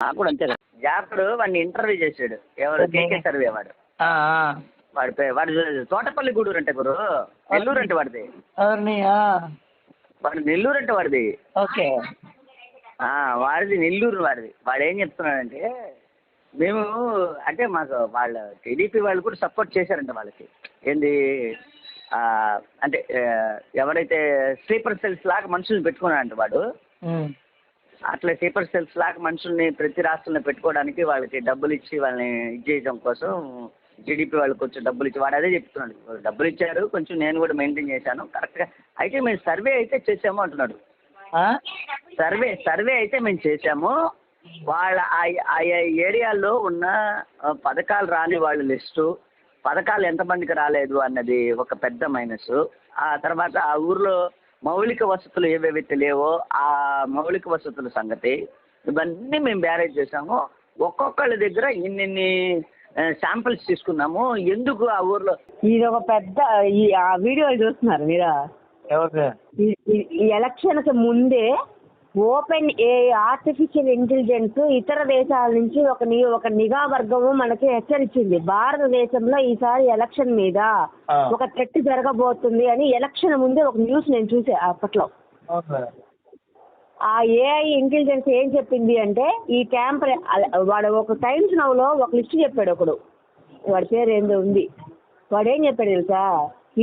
నాకు కూడా అంతే కదా. జాఫర్ వాడిని ఇంటర్వ్యూ చేశాడు, ఎవరు కేకే సర్వే వాడు. వాడు తోటపల్లి గూడూరు అంటే గురు, నెల్లూరు అంటే వాడిది. వాడు నెల్లూరు అంటే వాడిది. ఓకే. వాడిది నెల్లూరు వాడిది. వాడు ఏం చెప్తున్నాడంటే, మేము అంటే మాకు వాళ్ళ టీడీపీ వాళ్ళు కూడా సపోర్ట్ చేశారంట వాళ్ళకి. ఏంది అంటే ఎవరైతే స్లీపర్ సెల్స్ లాగా మనుషుల్ని పెట్టుకున్నాడంట వాడు. అట్లా స్లీపర్ సెల్స్ లాగా మనుషుల్ని ప్రతి రాష్ట్రంలో పెట్టుకోవడానికి వాళ్ళకి డబ్బులు ఇచ్చి వాళ్ళని ఇది చేయడం కోసం టీడీపీ వాళ్ళకి కొంచెం డబ్బులు ఇచ్చి, వాడు అదే చెప్తున్నాడు. డబ్బులు ఇచ్చారు, కొంచెం నేను కూడా మెయింటైన్ చేశాను కరెక్ట్గా. అయితే మేము సర్వే అయితే చేసాము అంటున్నాడు. సర్వే అయితే మేము చేసాము. వాళ్ళ ఆ ఏరియాలో ఉన్న పథకాలు రాని వాళ్ళ లిస్టు, పథకాలు ఎంతమందికి రాలేదు అన్నది ఒక పెద్ద మైనస్. ఆ తర్వాత ఆ ఊర్లో మౌలిక వసతులు ఏవేవైతే లేవో ఆ మౌలిక వసతుల సంగతి, ఇవన్నీ మేము బ్యారేజ్ చేసాము. ఒక్కొక్కళ్ళ దగ్గర ఇన్ని శాంపిల్స్ తీసుకున్నాము. ఎందుకు ఆ ఊర్లో ఇది ఒక పెద్ద ఆ వీడియోలు చూస్తున్నారు మీరు? ఈ ఎలక్షన్కి ముందే ఓపెన్ ఆర్టిఫిషియల్ ఇంటెలిజెన్స్ ఇతర దేశాల నుంచి ఒక నిఘా వర్గము మనకి హెచ్చరించింది, భారతదేశంలో ఈసారి ఎలక్షన్ మీద ఒక థ్రెట్ జరగబోతుంది అని. ఎలక్షన్ ముందే ఒక న్యూస్ నేను చూసా అప్పట్లో. ఆ ఏఐ ఇంటెలిజెన్స్ ఏం చెప్పింది అంటే, ఈ క్యాంప్ వాడు ఒక టైమ్స్ నౌలో ఒక లిస్ట్ చెప్పాడు ఒకడు, వాడి పేరు ఏందో ఉంది. వాడు ఏం చెప్పాడు తెలుసా,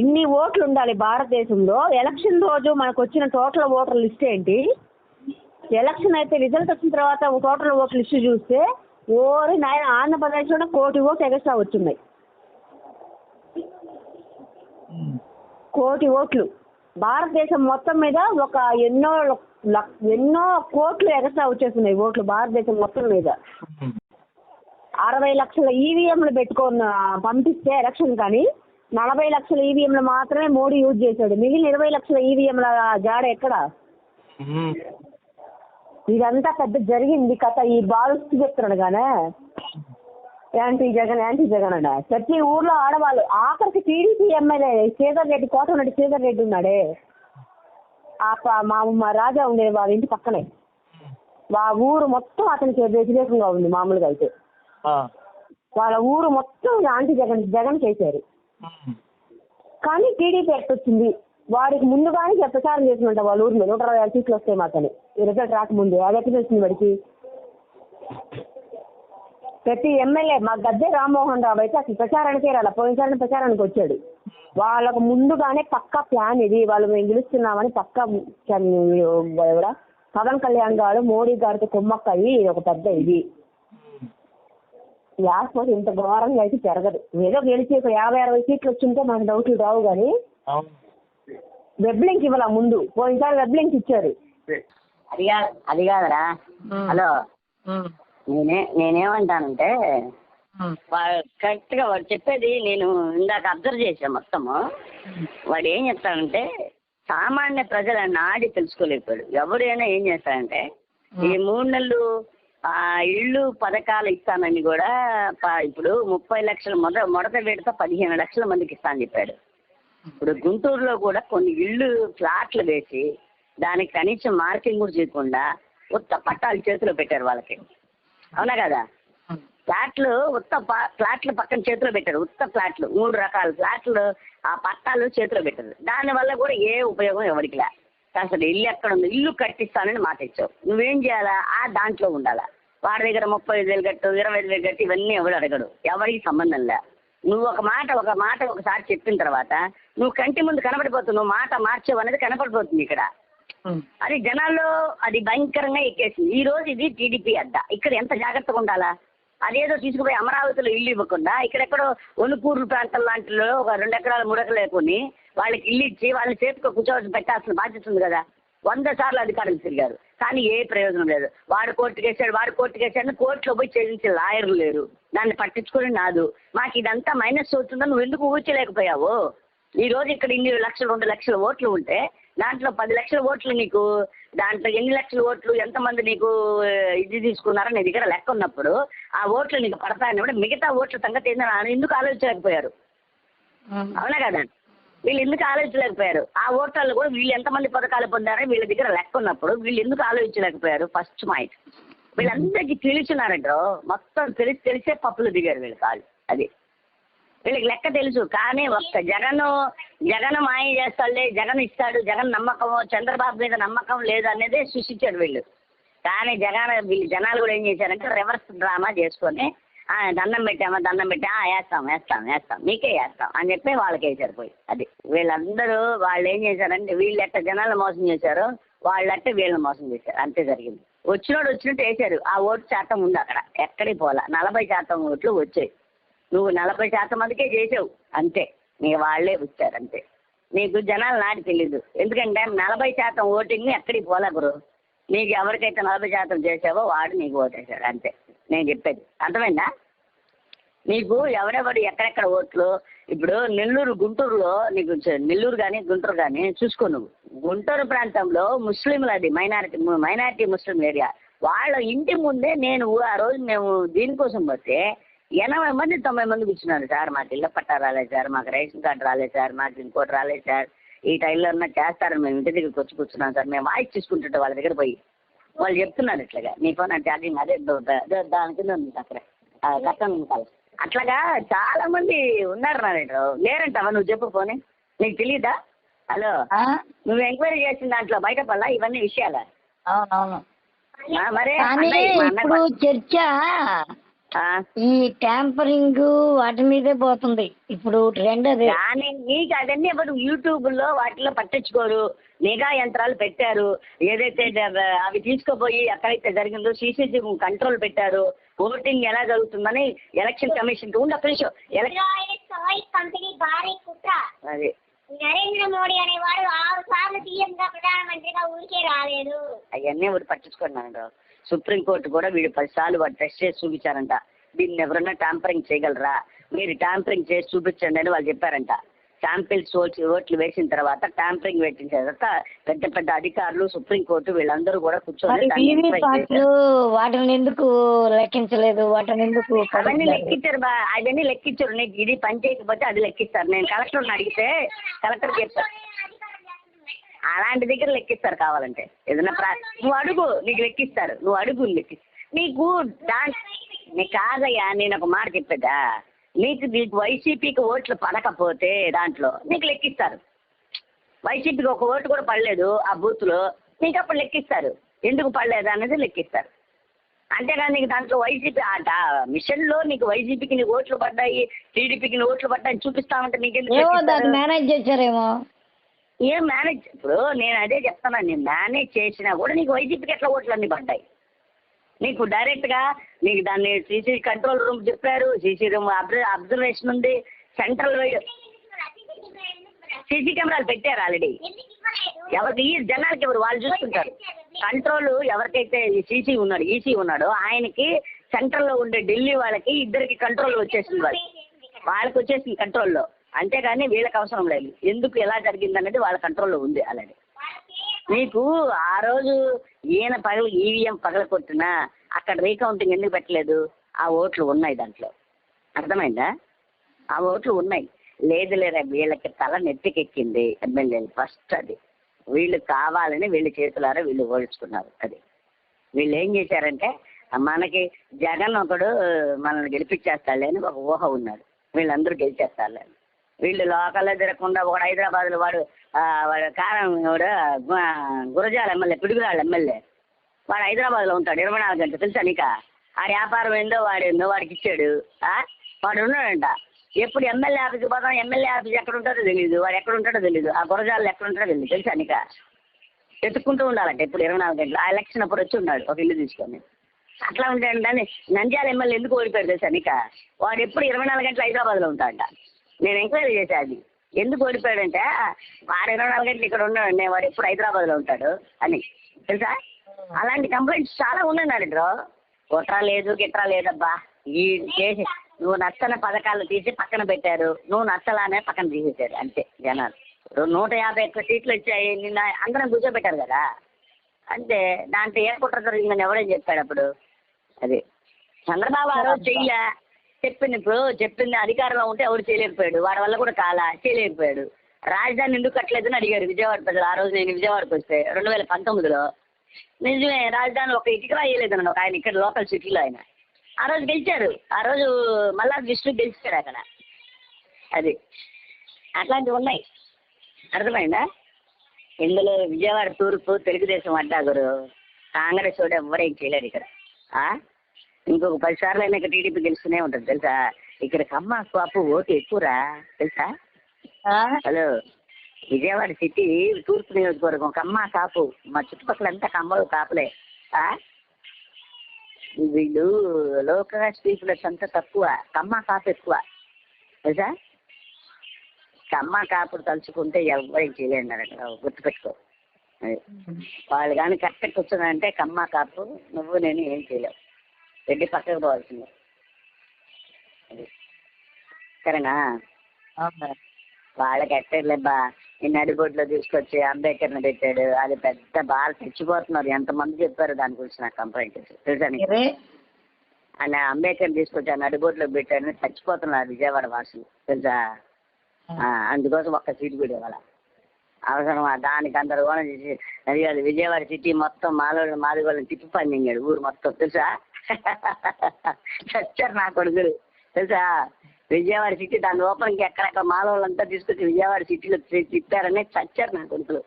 ఇన్ని ఓట్లు ఉండాలి భారతదేశంలో, ఎలక్షన్ రోజు మనకు వచ్చిన టోటల్ ఓటర్ లిస్ట్ ఏంటి, ఎలక్షన్ అయితే రిజల్ట్ వచ్చిన తర్వాత టోటల్ ఓటర్ లిస్ట్ చూస్తే ఓరి నాయన ఆంధ్రప్రదేశ్లో 1 కోటి ఓట్లు ఎగస్ట్రా వచ్చున్నాయి. 1 కోటి ఓట్లు భారతదేశం మొత్తం మీద ఒక ఎన్నో కోట్లు ఎగస్ట్రా వచ్చేస్తున్నాయి ఓట్లు భారతదేశం మొత్తం మీద. 60 లక్షల ఈవీఎంలు పెట్టుకొని పంపిస్తే ఎలక్షన్, కానీ 40 లక్షల ఈవీఎంలు మాత్రమే మోడీ యూజ్ చేశాడు. మిగిలిన 20 లక్షల ఈవీఎంల జాడ ఎక్కడ? ఇదంతా పెద్ద జరిగింది కథ. ఈ బాలుస్తూ చెప్తున్నాడు కానీ యాంటీ జగన్ అన్న ప్రతి ఊర్లో ఆడవాళ్ళు, ఆఖరికి టీడీపీ ఎమ్మెల్యే శ్రీధర్ రెడ్డి, కోటమిరెడ్డి శ్రీధర్ రెడ్డి ఉన్నాడే, మా రాజా ఉండే వాళ్ళ ఇంటి పక్కనే, ఆ ఊరు మొత్తం అతనికి వ్యతిరేకంగా ఉంది. మామూలుగా అయితే వాళ్ళ ఊరు మొత్తం యాంటీ జగన్ చేశారు. కానీ టీడీపీ ఎట్టొచ్చింది, వాడికి ముందుగానే ప్రచారం చేసినట్ట వాళ్ళ ఊరిలో 125 సీట్లు వస్తాయి మాకని. ఈ రిజల్ట్ రాకముందే అది ఎక్కడ వచ్చింది వాడికి. ప్రతి ఎమ్మెల్యే మా గద్దె రామ్మోహన్ రావు అయితే అసలు ప్రచారానికే రాల, పోయినసారి ప్రచారానికి వచ్చాడు. వాళ్ళకు ముందుగానే పక్కా ప్లాన్ ఇది, వాళ్ళు మేము గెలుస్తున్నామని పక్కా ఎవడా పవన్ కళ్యాణ్ గారు మోడీ గారితో కుమ్మక్కయ్యి ఒక పెద్ద ఇది. లేకపోతే ఇంత ఘోరంగా అయితే జరగదు. ఏదో గెలిచి ఒక 50-60 సీట్లు వచ్చింటే మనకు డౌట్లు రావు. కానీ వెబ్లింక్ ఇవ్వాల ముందు, పోయినసారి వెబ్లింక్ ఇచ్చారు. అది కాదురా. హలో, నేనేమంటానంటే కరెక్ట్గా వాడు చెప్పేది నేను ఇందాక అబ్జర్వ్ చేశాను మొత్తము. వాడు ఏం చెప్తాడంటే, సామాన్య ప్రజలను ఆడి తెలుసుకోలేకపోయాడు. ఎవరైనా ఏం చేస్తాడంటే, ఈ 3 నెలలు ఇళ్ళు పథకాలు ఇస్తానని కూడా ఇప్పుడు 30 లక్షలు మొదట విడత 15 లక్షల మందికి ఇస్తా అని చెప్పాడు. ఇప్పుడు గుంటూరులో కూడా కొన్ని ఇళ్ళు ఫ్లాట్లు వేసి దానికి కనీసం మార్కింగ్ కూడా చేయకుండా ఉత్త పట్టాలు చేతిలో పెట్టారు వాళ్ళకి. అవునా కదా? ఫ్లాట్లు పక్కన చేతిలో పెట్టారు, ఉత్త ఫ్లాట్లు 3 రకాల ఫ్లాట్లు ఆ పట్టాలు చేతిలో పెట్టారు. దానివల్ల కూడా ఏ ఉపయోగం ఎవరికి లే. అసలు ఇల్లు ఎక్కడ ఉంది, ఇల్లు కట్టిస్తానని మాట ఇచ్చావు, నువ్వేం చేయాలా? దాంట్లో ఉండాలా. వాడి దగ్గర 35,000 కట్టు, 25,000 కట్టు, ఇవన్నీ ఎవడు అడగడు, ఎవరికి సంబంధం లే. నువ్వు ఒక మాట ఒకసారి చెప్పిన తర్వాత నువ్వు కంటి ముందు కనపడిపోతుంది, నువ్వు మాట మార్చావు అనేది కనపడిపోతుంది ఇక్కడ. అది జనాల్లో అది భయంకరంగా ఎక్కేసింది. ఈ రోజు ఇది టీడీపీ అడ్డ. ఇక్కడ ఎంత జాగ్రత్తగా ఉండాలా? అదేదో తీసుకుపోయి అమరావతిలో ఇల్లు ఇవ్వకుండా ఇక్కడెక్కడో ఒనుకూరు ప్రాంతం లాంటిలో ఒక 2 ఎకరాలు 3 ఎకరాలు లేకొని వాళ్ళకి ఇల్లు ఇచ్చి వాళ్ళని చేతికి కూర్చోవలసి పెట్టాల్సిన బాధ్యత ఉంది కదా. 100 సార్లు అధికారులు తిరిగారు, కానీ ఏ ప్రయోజనం లేదు. వాడు కోర్టుకు వేసాడు కోర్టులో పోయి చేయించే లాయర్లు లేరు, దాన్ని పట్టించుకొని నాదు. మాకు ఇదంతా మైనస్ అవుతుందని నువ్వు ఎందుకు ఊహించలేకపోయావు? ఈ రోజు ఇక్కడ 2 లక్షల ఓట్లు ఉంటే దాంట్లో 10 లక్షల ఓట్లు నీకు, దాంట్లో ఎన్ని లక్షల ఓట్లు ఎంతమంది నీకు ఇది తీసుకున్నారో నీ దగ్గర లెక్క ఉన్నప్పుడు ఆ ఓట్లు నీకు పడతాయన్నప్పుడు మిగతా ఓట్ల సంగతి ఏంటని ఎందుకు ఆలోచించలేకపోయారు? అవునా కదా? వీళ్ళు ఎందుకు ఆలోచించలేకపోయారు? ఆ ఓటర్లు కూడా వీళ్ళు ఎంతమంది పథకాలు పొందారని వీళ్ళ దగ్గర లెక్క ఉన్నప్పుడు వీళ్ళు ఎందుకు ఆలోచించలేకపోయారు? First point. వీళ్ళందరికీ తెలుసున్నారంటో, మొత్తం తెలిసే పప్పులు దిగారు వీళ్ళు కాళ్ళు. అది వీళ్ళకి లెక్క తెలుసు. కానీ ఒక్క జగన్ మాయ చేస్తాడులే, జగన్ ఇస్తాడు, జగన్ నమ్మకం, చంద్రబాబు మీద నమ్మకం లేదు అనేదే సృష్టించారు వీళ్ళు. కానీ వీళ్ళు జనాలు కూడా ఏం చేశారంటే రివర్స్ డ్రామా చేసుకొని దండం పెట్టామా వేస్తాం మీకే వేస్తాం అని చెప్పి వాళ్ళకి వేసారు పోయి. అది వీళ్ళందరూ వాళ్ళు ఏం చేశారంటే వీళ్ళు ఎట్ట జనాలను మోసం చేశారు, వాళ్ళట్టే వీళ్ళని మోసం చేశారు. అంతే జరిగింది. వచ్చినట్టు వేసారు. ఆ ఓటు శాతం ఉంది అక్కడ, ఎక్కడికి పోలా. 40% ఓట్లు వచ్చాయి. నువ్వు 40% మందికే చేసావు అంతే. నీకు వాళ్ళే వచ్చారు అంతే. నీకు జనాలు నాటి తెలీదు. ఎందుకంటే 40% ఓటింగ్ ఎక్కడికి పోలే గురు. నీకు ఎవరికైతే 40% చేసావో వాడు నీకు ఓటేశాడు అంతే. నేను చెప్పేది అర్థమైందా? నీకు ఎవరెవరు ఎక్కడెక్కడ ఓట్లు, ఇప్పుడు నెల్లూరు గుంటూరులో నీకు నెల్లూరు కానీ గుంటూరు కానీ చూసుకో. నువ్వు గుంటూరు ప్రాంతంలో ముస్లింలు, అది మైనారిటీ ముస్లిం ఏరియా, వాళ్ళ ఇంటి ముందే నేను ఆ రోజు మేము దీనికోసం పోతే 80 మంది 90 మంది కూర్చున్నారు. సార్ మాకు ఇళ్ళ పట్టా రాలేదు సార్, మాకు రేషన్ కార్డు రాలేదు సార్, మాకు ఇంకోటి రాలేదు సార్, ఈ టైంలో ఉన్న చేస్తారని మేము ఇంటి దగ్గరికి వచ్చి కూర్చున్నాం సార్. మేము వాయిస్ తీసుకుంటుంటే వాళ్ళ దగ్గర పోయి వాళ్ళు చెప్తున్నారు ఇట్లాగా నీ ఫోన్ అంటే అది అదే దాని కింద ఉంది అక్కడ కట్టం కాదు. అట్లాగా చాలా మంది ఉన్నారు నా దగ్గర. లేరంటావా? నువ్వు చెప్పు పోనీ, నీకు తెలియదా? హలో, నువ్వు ఎంక్వైరీ చేసిన దాంట్లో బయటపడలా ఇవన్నీ విషయాలు? అవునవును. మరే ఇప్పుడు చర్చ ఈ ట్యాంపరింగ్ వాటి మీదే పోతుంది ఇప్పుడు ట్రెండ్. అదే కానీ నీకు అవన్నీ ఎవరు యూట్యూబ్ లో వాటిలో పట్టించుకోరు. నిఘా యంత్రాలు పెట్టారు, ఏదైతే అవి తీసుకుపోయి ఎక్కడైతే జరిగిందో సీసీటీవీ కంట్రోల్ పెట్టారు. ఓటింగ్ ఎలా జరుగుతుందని ఎలక్షన్ కమిషన్ ఉండి ఒక్క నిమిషం. అది నరేంద్ర మోడీ అనేవాడు 6 సార్లు సీఎంగా ప్రధానమంత్రిగా ఊరికే రాలేదు. అవన్నీ ఒకటి పట్టించుకున్నాను. సుప్రీంకోర్టు కూడా వీడు 10 సార్లు వాడు టెస్ట్ చేసి చూపించారంట. దీన్ని ఎవరన్నా ట్యాంపరింగ్ చేయగలరా, మీరు ట్యాంపరింగ్ చేసి చూపించండి అని వాళ్ళు చెప్పారంట. శాంపిల్స్ ఓట్లు వేసిన తర్వాత ట్యాంపరింగ్ పెట్టిన తర్వాత పెద్ద పెద్ద అధికారులు సుప్రీంకోర్టు వీళ్ళందరూ కూడా కూర్చొని వాటిని ఎందుకు లెక్కించలేదు, వాటిని ఎందుకు అవన్నీ లెక్కించారు అవన్నీ లెక్కించారు. నీకు ఇది పని చేయకపోతే అది లెక్కిస్తారు. నేను కలెక్టర్ని అడిగితే కలెక్టర్ చెప్తారు అలాంటి దగ్గర లెక్కిస్తారు. కావాలంటే ఏదైనా నువ్వు అడుగు, నీకు లెక్కిస్తారు. నువ్వు అడుగు నీకు నీకు కాదయ్యా. నేను ఒక మాట చెప్పేదా, నీకు వైసీపీకి ఓట్లు పడకపోతే దాంట్లో నీకు లెక్కిస్తారు. వైసీపీకి ఒక ఓటు కూడా పడలేదు ఆ బూత్లో, నీకు అప్పుడు లెక్కిస్తారు. ఎందుకు పడలేదు అనేది లెక్కిస్తారు. అంతేగాని నీకు దాంట్లో వైసీపీ ఆట మిషన్లో నీకు వైసీపీకి నీకు ఓట్లు పడ్డాయి, టీడీపీకి ఓట్లు పడ్డాయి చూపిస్తామంటే నీకెందుకు మేనేజ్ చేశారేమో. ఏం మేనేజ్? ఇప్పుడు నేను అదే చెప్తున్నాను, నేను మేనేజ్ చేసినా కూడా నీకు వైసీపీకి ఎట్లా ఓట్లు అన్నీ పడ్డాయి. నీకు డైరెక్ట్గా నీకు దాన్ని సీసీ కంట్రోల్ రూమ్ చెప్పారు, సీసీ రూమ్ అబ్జర్వేషన్ ఉంది, సెంట్రల్ సీసీ కెమెరాలు పెట్టారు ఆల్రెడీ. ఎవరికి జనాలకి ఎవరు వాళ్ళు చూసుకుంటారు. కంట్రోల్ ఎవరికైతే సీసీ ఉన్నాడు ఈసీ ఉన్నాడో ఆయనకి సెంట్రల్లో ఉండే ఢిల్లీ వాళ్ళకి ఇద్దరికి కంట్రోల్ వచ్చేసింది. వాళ్ళకి వచ్చేసింది కంట్రోల్లో. అంతేగాని వీళ్ళకి అవసరం లేదు. ఎందుకు ఎలా జరిగింది అనేది వాళ్ళ కంట్రోల్లో ఉంది ఆల్రెడీ. నీకు ఆ రోజు ఈయన ఈవీఎం పగలకొట్టినా అక్కడ రీకౌంటింగ్ ఎందుకు పెట్టలేదు? ఆ ఓట్లు ఉన్నాయి దాంట్లో. అర్థమైందా? ఆ ఓట్లు ఉన్నాయి. లేదు లేదా వీళ్ళకి తల నెత్తికెక్కింది ఎమ్మెల్యేలు ఫస్ట్. అది వీళ్ళు కావాలని వీళ్ళ చేతులారా వీళ్ళు ఓడించుకున్నారు. అది వీళ్ళు ఏం చేశారంటే మనకి జగన్ ఒకడు మనల్ని గెలిపించేస్తాడులే అని ఒక ఊహ ఉన్నాడు. వీళ్ళందరూ గెలిచేస్తారులే. వీళ్ళు లోకల్లో తిరగకుండా ఒకడు హైదరాబాద్లో వాడు కారం కూడా గురజాల ఎమ్మెల్యే, పిడుగురాళ్ళ ఎమ్మెల్యే, వాడు హైదరాబాద్లో ఉంటాడు 24 గంటలు. తెలుసా నీక? ఆ వ్యాపారం ఏందో వాడేందో వాడికి ఇచ్చాడు. వాడు ఉన్నాడంట. ఎప్పుడు ఎమ్మెల్యే ఆఫీస్కి పోతాం, ఎమ్మెల్యే ఆఫీస్ ఎక్కడ ఉంటాడో తెలియదు, వాడు ఎక్కడ ఉంటాడో తెలియదు, ఆ గురజాలలో ఎక్కడ ఉంటాడో తెలియదు. తెలుసా నీక? వెతుక్కుంటూ ఉండాలంట ఇప్పుడు 24 గంటలు. ఆ ఎలక్షన్ అప్పుడు వచ్చి ఉన్నాడు ఒక ఇల్లు తీసుకొని. అట్లా ఉంటాడు. నంద్యాల ఎమ్మెల్యే ఎందుకు ఓడిపోయాడు తెలుసా నీక? వాడు ఎప్పుడు 24 గంటలు హైదరాబాద్లో ఉంటాడంట. నేను ఎంక్వైరీ చేశా అది ఎందుకు ఓడిపోయాడంటే వాడు 24 గంటలు ఇక్కడ ఉన్నాడు, వాడు ఎప్పుడు హైదరాబాద్లో ఉంటాడు అని. తెలుసా? అలాంటి కంప్లైంట్స్ చాలా ఉన్నాయి నా దగ్గర. కుట్ర లేదు గిట్రా లేదబ్బా. ఈ చేసి నువ్వు నచ్చని పథకాలు తీసి పక్కన పెట్టారు, నువ్వు నచ్చలానే పక్కన తీసేశారు అంతే జనాలు. 151 సీట్లు వచ్చాయి నిన్న అందరం కూర్చోబెట్టారు కదా. అంటే దాంట్లో ఏ కుట్ర జరిగిందని ఎవరేం చెప్పాడు అప్పుడు? అది చంద్రబాబు ఆ రోజు చెయ్యలే, చెప్పింది అధికారంలో ఉంటే ఎవరు చేయలేకపోయాడు, వాడి వల్ల కూడా చేయలేకపోయాడు. రాజధాని ఎందుకు కట్టలేదని అడిగారు విజయవాడ ప్రజలు. ఆ రోజు నేను విజయవాడకు వస్తే 2019లో నిజమే, రాజధాని ఒక ఇటుక వేయలేదన్నాడు ఒక ఆయన ఇక్కడ లోకల్ సిటీలో. ఆయన ఆ రోజు గెలిచారు, ఆ రోజు మళ్ళా విష్ణు గెలిచారు అక్కడ. అది అట్లాంటివి ఉన్నాయి, అర్థమైందా? ఇందులో విజయవాడ తూర్పు తెలుగుదేశం అడ్డాగురు, కాంగ్రెస్ కూడా ఎవరేం చేయలేరు ఇక్కడ. ఇంకొక 10 సార్లు అయినా ఇక్కడ టీడీపీ గెలుస్తూనే ఉంటుంది తెలుసా. ఇక్కడ కమ్మ కాపు ఓటు ఎక్కువరా తెలుసా. హలో, విజయవాడ సిటీ తూర్పు నియోజకవర్గం కమ్మ కాపు, మా చుట్టుపక్కల అంతా కమ్మలు కాపులే. వీళ్ళు లో కాస్ట్ పీపుల్స్ అంతా తక్కువ, కమ్మ కాపు ఎక్కువ తెలుసా. కమ్మ కాపుడు తలుచుకుంటే ఎవరేం చేయలేన్నారు అక్కడ, గుర్తుపెట్టుకో. వాళ్ళు కానీ కరెక్ట్గా కూర్చున్నారంటే కమ్మ కాపు నువ్వు నేను ఏం చేయలేవు, రెడ్డి పక్కకు పోవాల్సిందే. అది సరేనా. వాళ్ళకి ఎట్టలేబ్బా, ఈ నడిబొడ్లో తీసుకొచ్చి అంబేద్కర్ని పెట్టాడు, అది పెద్ద బాగా తెచ్చిపోతున్నారు. ఎంతమంది చెప్పారు దాని గురించి నాకు కంప్లైంట్ తెలుసా నీకు. ఆయన అంబేద్కర్ తీసుకొచ్చి ఆ నడిబొడ్లో పెట్టాడని చచ్చిపోతున్నారు విజయవాడ వాసులు తెలుసా. అందుకోసం ఒక్క సీటు కూడా ఇవ్వాలి. అవసరమా దానికి అందరూ ఓనం చేసి అది కాదు, విజయవాడ సిటీ మొత్తం మాదిగోళ్ళని తిప్పి పండింగాడు ఊరు మొత్తం తెలుసా. చచ్చారు నా కొడుకులు తెలుసా. విజయవాడ సిటీ దాని ఓపెన్కి ఎక్కడెక్కడ మాలోళ్ళంతా తీసుకొచ్చి విజయవాడ సిటీలో తిప్పారని చచ్చారు నా కొడుకులు.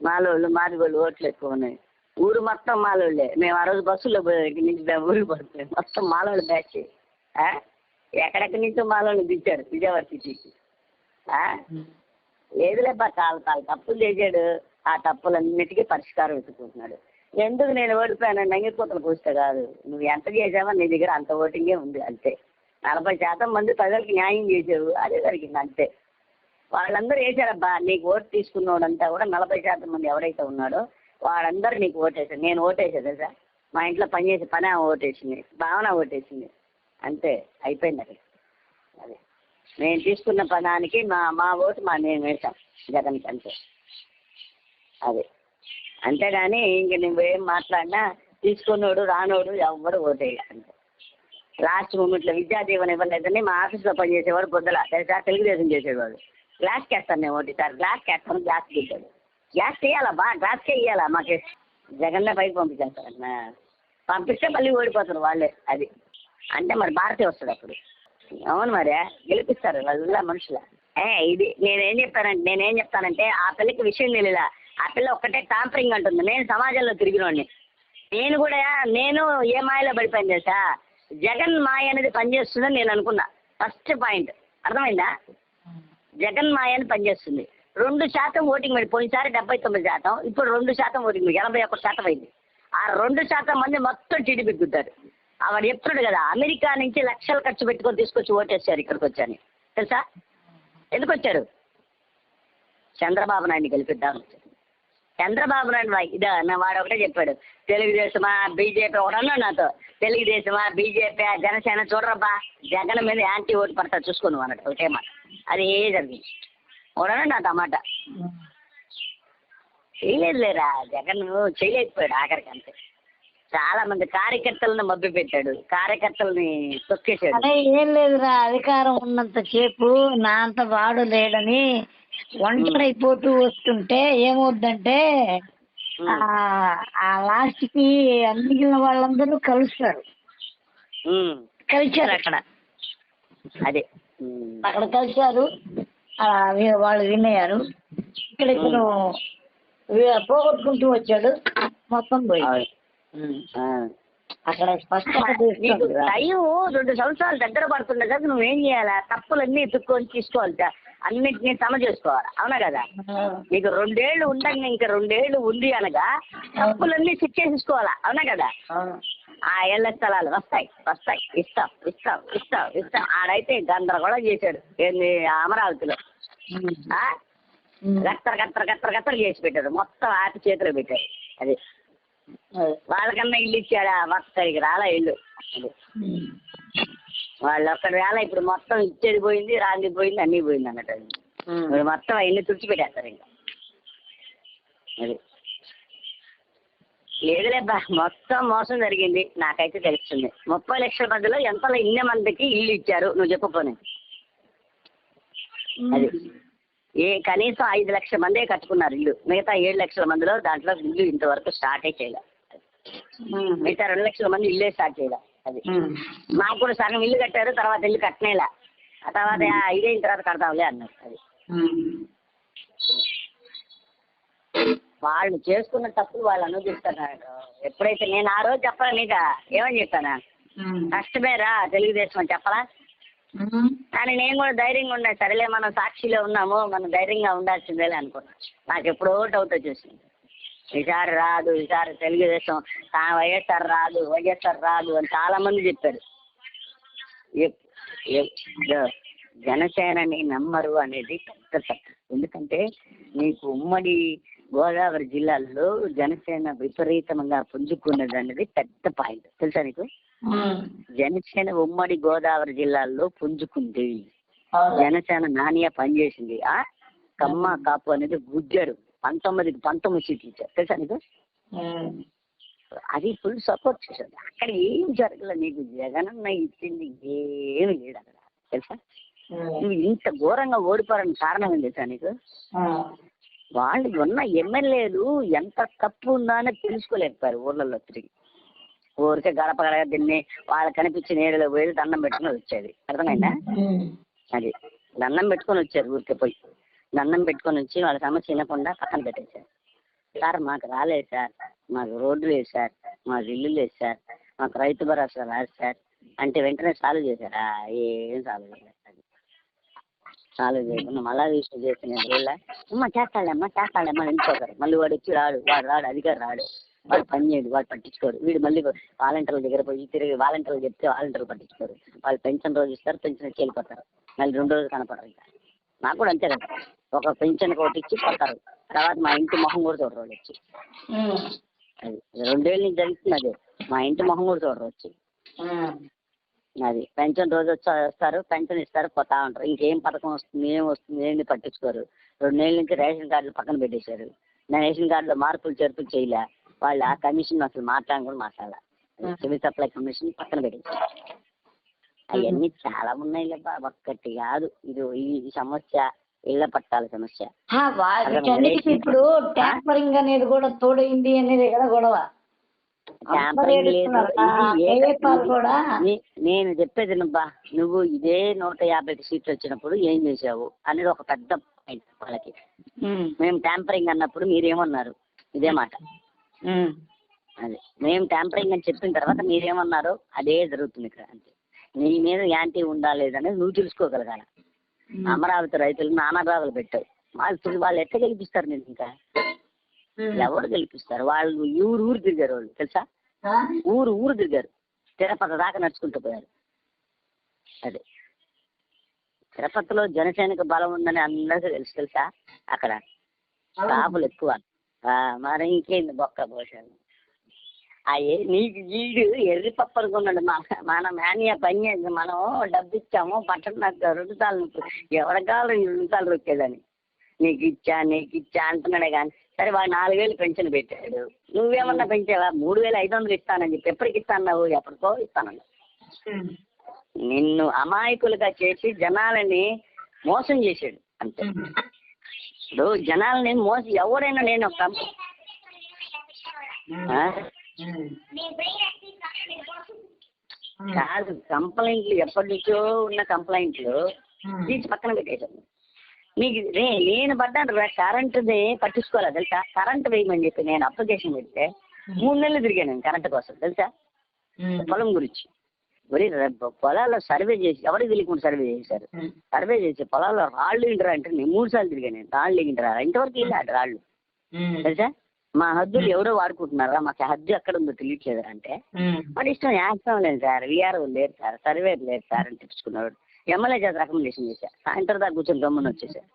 మాలోళ్ళు మాదిగోళ్ళు ఓట్లు ఎక్కువ ఉన్నాయి, ఊరు మొత్తం మాలోళ్ళే. మేము ఆ రోజు బస్సులో నుంచి ఊరికి పడుతుంది మొత్తం మాలోళ్ళు బ్యాచ్. ఎక్కడెక్కడి నుంచో మాలోళ్ళు దించాడు విజయవాడ సిటీకి. లేదులేబ్బా, తాను తప్పులు చేశాడు, ఆ తప్పులన్నిటికీ పరిష్కారం వెతుకుంటున్నాడు. ఎందుకు నేను ఓడిపోయాను నంగిపోతలు కూస్తే కాదు, నువ్వు ఎంత చేసావో నీ దగ్గర అంత ఓటింగే ఉంది అంతే. 40% మంది ప్రజలకు న్యాయం చేసావు, అదే జరిగింది అంతే. వాళ్ళందరూ వేసారబ్బా, నీకు ఓటు తీసుకున్నోడంతా కూడా 40% మంది ఎవరైతే ఉన్నాడో వాళ్ళందరూ నీకు ఓటేసారు. నేను ఓటేసాను తెలుసా, మా ఇంట్లో పనిచేసే పని ఓటేసింది, భావన ఓటేసింది, అంతే అయిపోయింది అక్కడ. అదే నేను తీసుకున్న పదానికి మా ఓటు నేను వేసాం జగన్కి అంతే. అదే అంతేగాని ఇంక నువ్వేం మాట్లాడినా తీసుకున్నోడు రానోడు ఎవ్వరు ఓటేయాలి అంతే. లాస్ట్ మూమెంట్లో విద్యాదీవన ఇవ్వలేదని మా ఆఫీస్లో పనిచేసేవాడు పొద్దుల తెలుసా, తెలుగుదేశం చేసేవాడు. గ్లాస్కి వేస్తాను నేను ఓటు సార్, గ్లాస్కి వేస్తాను, గ్లాస్కి ఇచ్చాడు. గ్లాస్కి వేయాలా బా, గ్లాస్కే ఇవ్వాలా మాకు. జగన్నే పైకి పంపించేస్తారన్న, పంపిస్తే మళ్ళీ ఓడిపోతారు వాళ్ళే. అది అంటే మరి భారతీయ వస్తుంది అప్పుడు. అవును మరి గెలిపిస్తారు వాళ్ళ మనుషుల. ఇది నేనేం చెప్తానంటే ఆ పిల్లకి విషయం తెలియదా. ఆ పిల్ల ఒక్కటే టాంపరింగ్ అంటుంది. నేను సమాజంలో తిరిగినోడిని, నేను ఏ మాయలో పడిపోయింది తెలుసా. జగన్ మాయ అనేది పనిచేస్తుందని నేను అనుకున్నా. ఫస్ట్ పాయింట్ అర్థమైందా. జగన్ మాయ అని పనిచేస్తుంది. 2% ఓటింగ్ మరి పోయినసారి 79%, ఇప్పుడు 2% ఓటింగ్ 81% అయింది. ఆ 2% మంది మొత్తం టీడీపీ గుద్దారు. వాడు చెప్తాడు కదా, అమెరికా నుంచి లక్షలు ఖర్చు పెట్టుకొని తీసుకొచ్చి ఓటేస్తారు ఇక్కడికి వచ్చాను తెలుసా. ఎందుకు వచ్చారు? చంద్రబాబు నాయుడిని గెలిపిద్దాం. చంద్రబాబు నాయుడు వాడు ఒకటే చెప్పాడు, తెలుగుదేశమా బీజేపీ. ఒకడన్నాడు నాతో, తెలుగుదేశమా బీజేపీ జనసేన చూడరబ్బా, జగన్ మీద యాంటీ ఓటు పడతా చూసుకోను అన్నట్టు ఒకటే మాట. అది జరిగింది. ఒకడన్నాడు నాతో అన్నమాట. చేయలేదు లేరా, జగన్ చేయలేకపోయాడు ఆఖరికి అంతే. చాలా మంది కార్యకర్తలను మభ్య పెట్టాడు, కార్యకర్తలని తొక్కేశాడు. అదే ఏం లేదురా, అధికారం ఉన్నంత సేపు నా అంత వాడు లేడని ఒంటరైపోతూ వస్తుంటే ఏమవుద్దంటే ఆ లాస్ట్ కి మిగిలిన వాళ్ళందరూ కలుస్తారు. కలిశారు అక్కడ, అదే అక్కడ కలిశారు, వాళ్ళు వినయ్యారు. ఇక్కడ ఇతను పోగొట్టుకుంటూ వచ్చాడు, మొత్తం పోయి అక్కడ స్పష్టంగా టైం 2 సంవత్సరాలు దగ్గర పడుతుండే కదా. నువ్వేం చేయాలా, తప్పులన్నీ ఎత్తుక్కొని తీసుకోవాలి, అన్నింటినీ సమ చేసుకోవాలి. అవునా కదా. నీకు 2 ఏళ్ళు ఉండగా ఇంకా 2 ఏళ్ళు ఉంది అనగా తప్పులన్నీ శిక్షేసుకోవాలా. అవునా కదా. ఆ ఇళ్ల స్థలాలు వస్తాయి, ఇస్తాం. ఆడైతే గందరగోళం చేశాడు ఏంది అమరావతిలో. గత్తర చేసి పెట్టాడు, మొత్తం ఆపి చేతిలో పెట్టాడు. అది వాళ్ళకన్నా ఇల్లు ఇచ్చాడా, ఒక్కరికి రాలా ఇల్లు. వాళ్ళు ఒక్కడి వేళ ఇప్పుడు మొత్తం ఇచ్చేది పోయింది, రాంది పోయింది, అన్నీ పోయింది అన్నట్టు. ఇప్పుడు మొత్తం ఇల్లు తుడిచిపెట్టేస్తారు ఇంకా. అది లేదులేబ్బా, మొత్తం మోసం జరిగింది నాకైతే తెలుస్తుంది. 30 లక్షల మధ్యలో ఇన్ని మందికి ఇల్లు ఇచ్చారు నువ్వు చెప్పుకోని. అది కనీసం 5 లక్షల మందే కట్టుకున్నారు ఇల్లు. మిగతా 7 లక్షల మందిలో దాంట్లో ఇల్లు ఇంతవరకు స్టార్టే చేయలేదు. మిగతా 2 లక్షల మంది ఇల్లే స్టార్ట్ చేయలే. అది మాకు కూడా సగం ఇల్లు కట్టారు, తర్వాత ఇల్లు కట్టనేలా. ఆ తర్వాత ఇదైన తర్వాత కడతాంలే అన్నారు. అది వాళ్ళు చేసుకున్న తప్పులు వాళ్ళు అనుభవిస్తున్నారు. ఎప్పుడైతే నేను ఆ రోజు చెప్పాలా నీక ఏమని చెప్పానా, కష్టమేరా తెలుగుదేశం అని చెప్పలా. కానీ నేను కూడా ధైర్యంగా ఉన్నా, సరేలే మనం సాక్షిలో ఉన్నాము, మనం ధైర్యంగా ఉండాల్సిందేలే అనుకున్నా. నాకు ఎప్పుడో డౌట్ వచ్చేసింది, ఈసారి రాదు, ఈసారి తెలుగుదేశం వైఎస్ఆర్ రాదు, వైఎస్ఆర్ రాదు అని చాలా మంది చెప్పారు. జనసేనని నమ్మరు అనేది పెద్ద తప్పు. ఎందుకంటే నీకు ఉమ్మడి గోదావరి జిల్లాల్లో జనసేన విపరీతంగా పుంజుకున్నది అనేది పెద్ద పాయింట్ తెలుసా నీకు. జనసేన ఉమ్మడి గోదావరి జిల్లాల్లో పుంజుకుంది. జనసేన నాణ్య పనిచేసింది. కమ్మ కాపు అనేది గుద్దారు. 19 సీట్లు ఇచ్చారు తెలుసా నీకు. అది ఫుల్ సపోర్ట్ చేశారు. అక్కడ ఏం జరగలేదు. నీకు జగనన్న ఇచ్చింది ఏమి లేదు అక్కడ తెలుసా. నువ్వు ఇంత ఘోరంగా ఓడిపోవడానికి కారణం ఏం తెలుసా నీకు. వాళ్ళు ఉన్న ఎమ్మెల్యేలు ఎంత తప్పు ఉందా అని తెలుసుకోలేకపోయారు. ఊర్లలో తిరిగి ఊరికే గడప గడప దీన్ని వాళ్ళకి కనిపించిన ఏరియాలో పోయి దండం పెట్టుకుని వచ్చేది. అర్థమైందా. అది దండం పెట్టుకొని వచ్చారు. ఊరికే పోయి దండం పెట్టుకొని వచ్చి వాళ్ళ సమస్య వినకుండా పక్కన పెట్టేశారు. సార్ మాకు రాలేదు సార్, మాకు రోడ్డు లేదు సార్, మాకు ఇల్లు లేదు సార్, మాకు రైతు భరోసా రాదు సార్ అంటే వెంటనే సాల్వ్ చేశారా? ఏం సాల్వ్ చేయలేదు. సాల్వ్ చేయకుండా మళ్ళా విషయం చేస్తున్న రోజుల చేస్తాడమ్మా నించుకోతారు. మళ్ళీ వాడు వచ్చి రాడు అధికారి రాడు, వాడు పని చేయడు, వాడు పట్టించుకోరు. వీడు మళ్ళీ వాలంటీర్ల దగ్గర పోయి తిరిగి వాలంటీర్లు చెప్తే వాలంటీర్లు పట్టించుకోరు. వాళ్ళు పెన్షన్ రోజు ఇస్తారు, పెన్షన్ వచ్చి వెళ్ళిపోతారు. మళ్ళీ 2 రోజులు కనపడరు. ఇంకా నాకు కూడా అంతే కదా, ఒక పెన్షన్ ఒకటి ఇచ్చి పోతారు. తర్వాత మా ఇంటి మొహం కూడా చూడరు వాళ్ళు వచ్చి. అది 2 ఏళ్ళ నుంచి జరుగుతుంది. అదే మా ఇంటి మొహం కూడా చూడరు వచ్చి. అది పెన్షన్ రోజు వస్తారు, పెన్షన్ ఇస్తారు, పోతా ఉంటారు. ఇంకేం పథకం వస్తుంది, ఏం వస్తుంది, ఏంటి పట్టించుకోరు. 2 ఏళ్ళ నుంచి రేషన్ కార్డులు పక్కన పెట్టేశారు. నేను రేషన్ కార్డులో మార్పులు చేర్పులు చేయలే. వాళ్ళు ఆ కమిషన్ అసలు మాట్లాడని కూడా మాట్లాడాలి. సివిల్ సప్లై కమిషన్ పక్కన పెట్టేశారు. అవన్నీ చాలా ఉన్నాయి లేబా, ఒక్కటి కాదు. ఇది ఈ సమస్య ఇళ్ల పట్టాల సమస్య. ఇప్పుడు ట్యాంపరింగ్ అనేది కూడా తోడైంది అనేది కదా గొడవ. నేను చెప్పేది నువ్వు ఇదే 150 సీట్లు వచ్చినప్పుడు ఏం చేసావు అనేది ఒక పెద్ద పాయింట్ వాళ్ళకి. మేము ట్యాంపరింగ్ అన్నప్పుడు మీరేమన్నారు? ఇదే మాట. అదే మేము ట్యాంపరింగ్ అని చెప్పిన తర్వాత మీరేమన్నారు? అదే జరుగుతుంది ఇక్కడ. అంతే. నీ మీద యాంటీ ఉందా లేదనేది నువ్వు తెలుసుకోగలగాల. అమరావతి రైతులు నానా బాధలు పెట్టారు. వాళ్ళు ఎట్లా గెలిపిస్తారు? నేను ఇంకా ఎవరు గెలిపిస్తారు? వాళ్ళు ఊరు తిరిగారు. వాళ్ళు తెలుసా, ఊరు తిరిగారు. తిరుపతి దాకా నడుచుకుంటూ పోయారు. అదే తిరుపతిలో జనసేనకు బలం ఉందని అందరికీ తెలుసా. అక్కడ కాపులు ఎక్కువ. మరి ఇంకేంది బొక్క భోషాలు. నీకు వీడు ఎర్రి పప్పు అనుకున్నాడు. మన మేనియా పని చేసి మనం డబ్బు ఇచ్చాము, బట్టలు నాకు 2 సార్లు ఎవరి కాలం 2 సార్లు వచ్చేదని నీకు ఇచ్చా అంటున్నాడే కానీ. సరే వాడు 4,000 పెన్షన్ పెట్టాడు. నువ్వేమన్నా పెంచావా? 3,500 ఇస్తానని చెప్పి ఎప్పటికి ఇస్తాన్నావు? ఎప్పటికో ఇస్తానన్నావు. నిన్ను అమాయకులుగా చేసి జనాలని మోసం చేశాడు అంతే. ఇప్పుడు జనాలని మోసం ఎవరైనా నేను కాదు, కంప్లైంట్లు ఎప్పటి నుంచో ఉన్న కంప్లైంట్లు తీసి పక్కన పెట్టేశాను. నీకు నేను పడ్డాను కరెంటుది పట్టించుకోవాలి తెలుసా. కరెంటు వేయమని చెప్పి నేను అప్లికేషన్ పెడితే 3 నెలలు తిరిగాను కరెంటు కోసం తెలుసా. పొలం గురించి పొలాల్లో సర్వే చేసి ఎవరికి తెలియకుండా సర్వే చేశారు. సర్వే చేసి పొలాల్లో రాళ్ళు ఇంటరా అంటే నేను 3 సార్లు తిరిగాను. నేను రాళ్ళు ఇంటరా ఇంతవరకు వెళ్ళాడు రాళ్ళు తెలుసా. మా హద్దులు ఎవరో వాడుకుంటున్నారా, మాకు హద్దు ఎక్కడ ఉందో తెలియట్లేదు అంటే మరి ఇష్టం యాక్సం లేదు సార్, విఆర్ఓ లేరు సార్, సర్వే లేదు సార్ అని తెచ్చుకున్నాడు. ఎమ్మెల్యే చేత రికమెండేషన్ చేశారు. సాయంత్రం దాకా కూర్చొని గమ్మున వచ్చేసారు.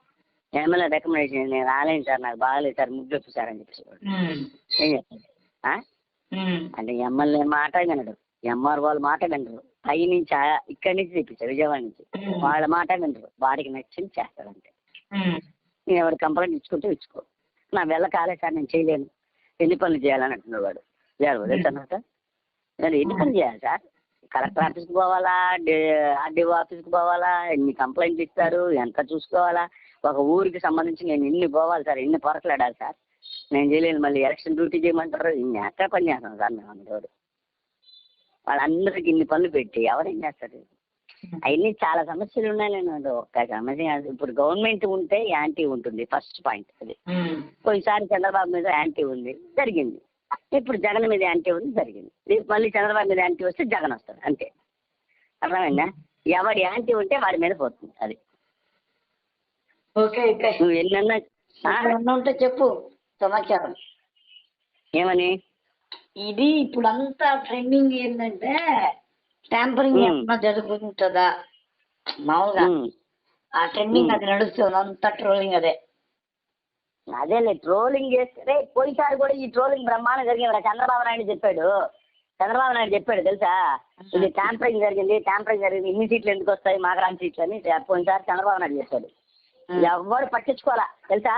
ఎమ్మెల్యే రికమెండేషన్ నేను రాలేను సార్, నాకు బాగాలేదు సార్, ముగ్గు వచ్చి సార్ అని చెప్పేసి ఏం చేస్తారు అంటే ఎమ్మెల్యే మాట వినడు, ఎంఆర్ వాళ్ళ మాట వినరు. పై నుంచి ఇక్కడి నుంచి తెప్పించారు విజయవాడ నుంచి, వాళ్ళ మాట వినరు. వాడికి నచ్చింది చేస్తాడంటే. నేను ఎవరు కంప్లైంట్ ఇచ్చుకుంటే ఇచ్చుకో, నా వెళ్ళ కాలేదు సార్, నేను చేయలేను, ఎన్ని పనులు చేయాలని అంటున్నాడు వాడు. తెలుసా నేను ఎన్ని పనులు చేయాలి సార్, కలెక్టర్ ఆఫీస్కి పోవాలా, ఆర్డీఓ ఆఫీస్కి పోవాలా, ఎన్ని కంప్లైంట్లు ఇస్తారు, ఎంత చూసుకోవాలా. ఒక ఊరికి సంబంధించి నేను ఇన్ని పోవాలి సార్, ఇన్ని పొరకలాడాలి సార్. నేను చేయలేను. మళ్ళీ ఎలక్షన్ డ్యూటీ చేయమంటారు. ఇన్ని ఎక్కడ పని చేస్తాను సార్ మేము అందరూ. వాళ్ళందరికీ ఇన్ని పనులు పెట్టి ఎవరేం చేస్తారు? అవన్నీ చాలా సమస్యలు ఉన్నాయి. ఒక్క సమస్య ఇప్పుడు గవర్నమెంట్ ఉంటే యాంటీ ఉంటుంది, ఫస్ట్ పాయింట్ అది. పోయినసారి చంద్రబాబు మీద యాంటీ ఉంది, జరిగింది. ఇప్పుడు జగన్ మీద యాంటీ ఉంది, జరిగింది. మళ్ళీ చంద్రబాబు మీద యాంటీ వస్తే జగన్ వస్తుంది, అంతే. అర్థమైందా? ఎవరి యాంటీ ఉంటే వాడి మీద పోతుంది. అది నువ్వు ఎన్నన్నా ఉంటే చెప్పు సమాచారం. ఏమని? ఇది ఇప్పుడు అంతా ట్రెండింగ్ ఏంటంటే ట్యాంపరింగ్ ఏమన్నా జరుగుతుంటుందా మామూలుగా? ఆ ట్రెండింగ్ అది నడుస్తుంది, అంతా ట్రోలింగ్ అదే. అదేలే, ట్రోలింగ్ చేస్తే పోయినసారి కూడా ఈ ట్రోలింగ్ బ్రహ్మాండం జరిగింది. చంద్రబాబు నాయుడు చెప్పాడు తెలుసా, ఇది ట్యాంపరింగ్ జరిగింది, ఇన్ని సీట్లు ఎందుకు వస్తాయి మాకు రాని సీట్లు అని పోయినసారి చంద్రబాబు నాయుడు చెప్పాడు. ఎవరు పట్టించుకోవాలా తెలుసా,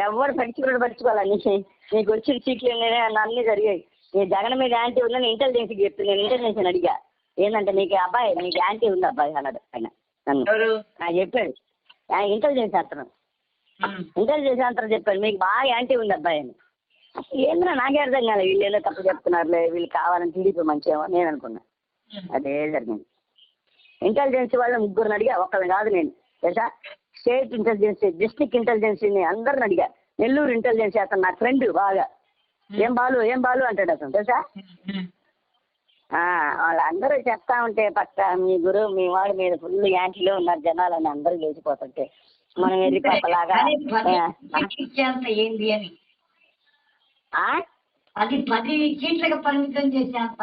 ఎవరు పట్టించుకోవాలా. నీకు వచ్చిన సీట్లు అన్నీ జరిగాయి. నీ జగన్ మీద యాంటీ ఉందని ఇంటెలిజెన్స్కి చెప్తుంది. నేను ఇంటెలిజెన్స్ అడిగా, ఏంటంటే నీకు యాంటీ ఉంది అబ్బాయి అన్నాడు ఆయన. నన్ను చెప్పాడు ఇంటెలిజెన్స్ అంతా చెప్పాడు, మీకు బాగా యాంటీ ఉంది అబ్బాయి అని. ఏంద్రా నాకే అర్థం కాలేదు, వీళ్ళు ఏదో తప్పు చెప్తున్నారులే, వీళ్ళు కావాలని టీడీపీ మంచిగా నేను అనుకున్నా. అదే జరిగింది. ఇంటెలిజెన్స్ వాళ్ళ ముగ్గురిని అడిగా, ఒక్కరిని కాదు నేను తెలుసా. స్టేట్ ఇంటెలిజెన్స్, డిస్ట్రిక్ట్ ఇంటెలిజెన్సీని అందరిని అడిగా. నెల్లూరు ఇంటెలిజెన్స్ అతను నా ఫ్రెండ్ బాగా, ఏం బాలు అంటాడు అతను తెలుసా. వాళ్ళందరూ చెప్తా ఉంటే పక్క మీ మీ వాడి మీద ఫుల్ యాంటీలో ఉన్నారు జనాలు అని అందరూ లేచిపోతుంటే మనం ఎదిరిపాపలాగా ఏంటి అని అది 10 సీట్లకు పరిమితం చేసేంత.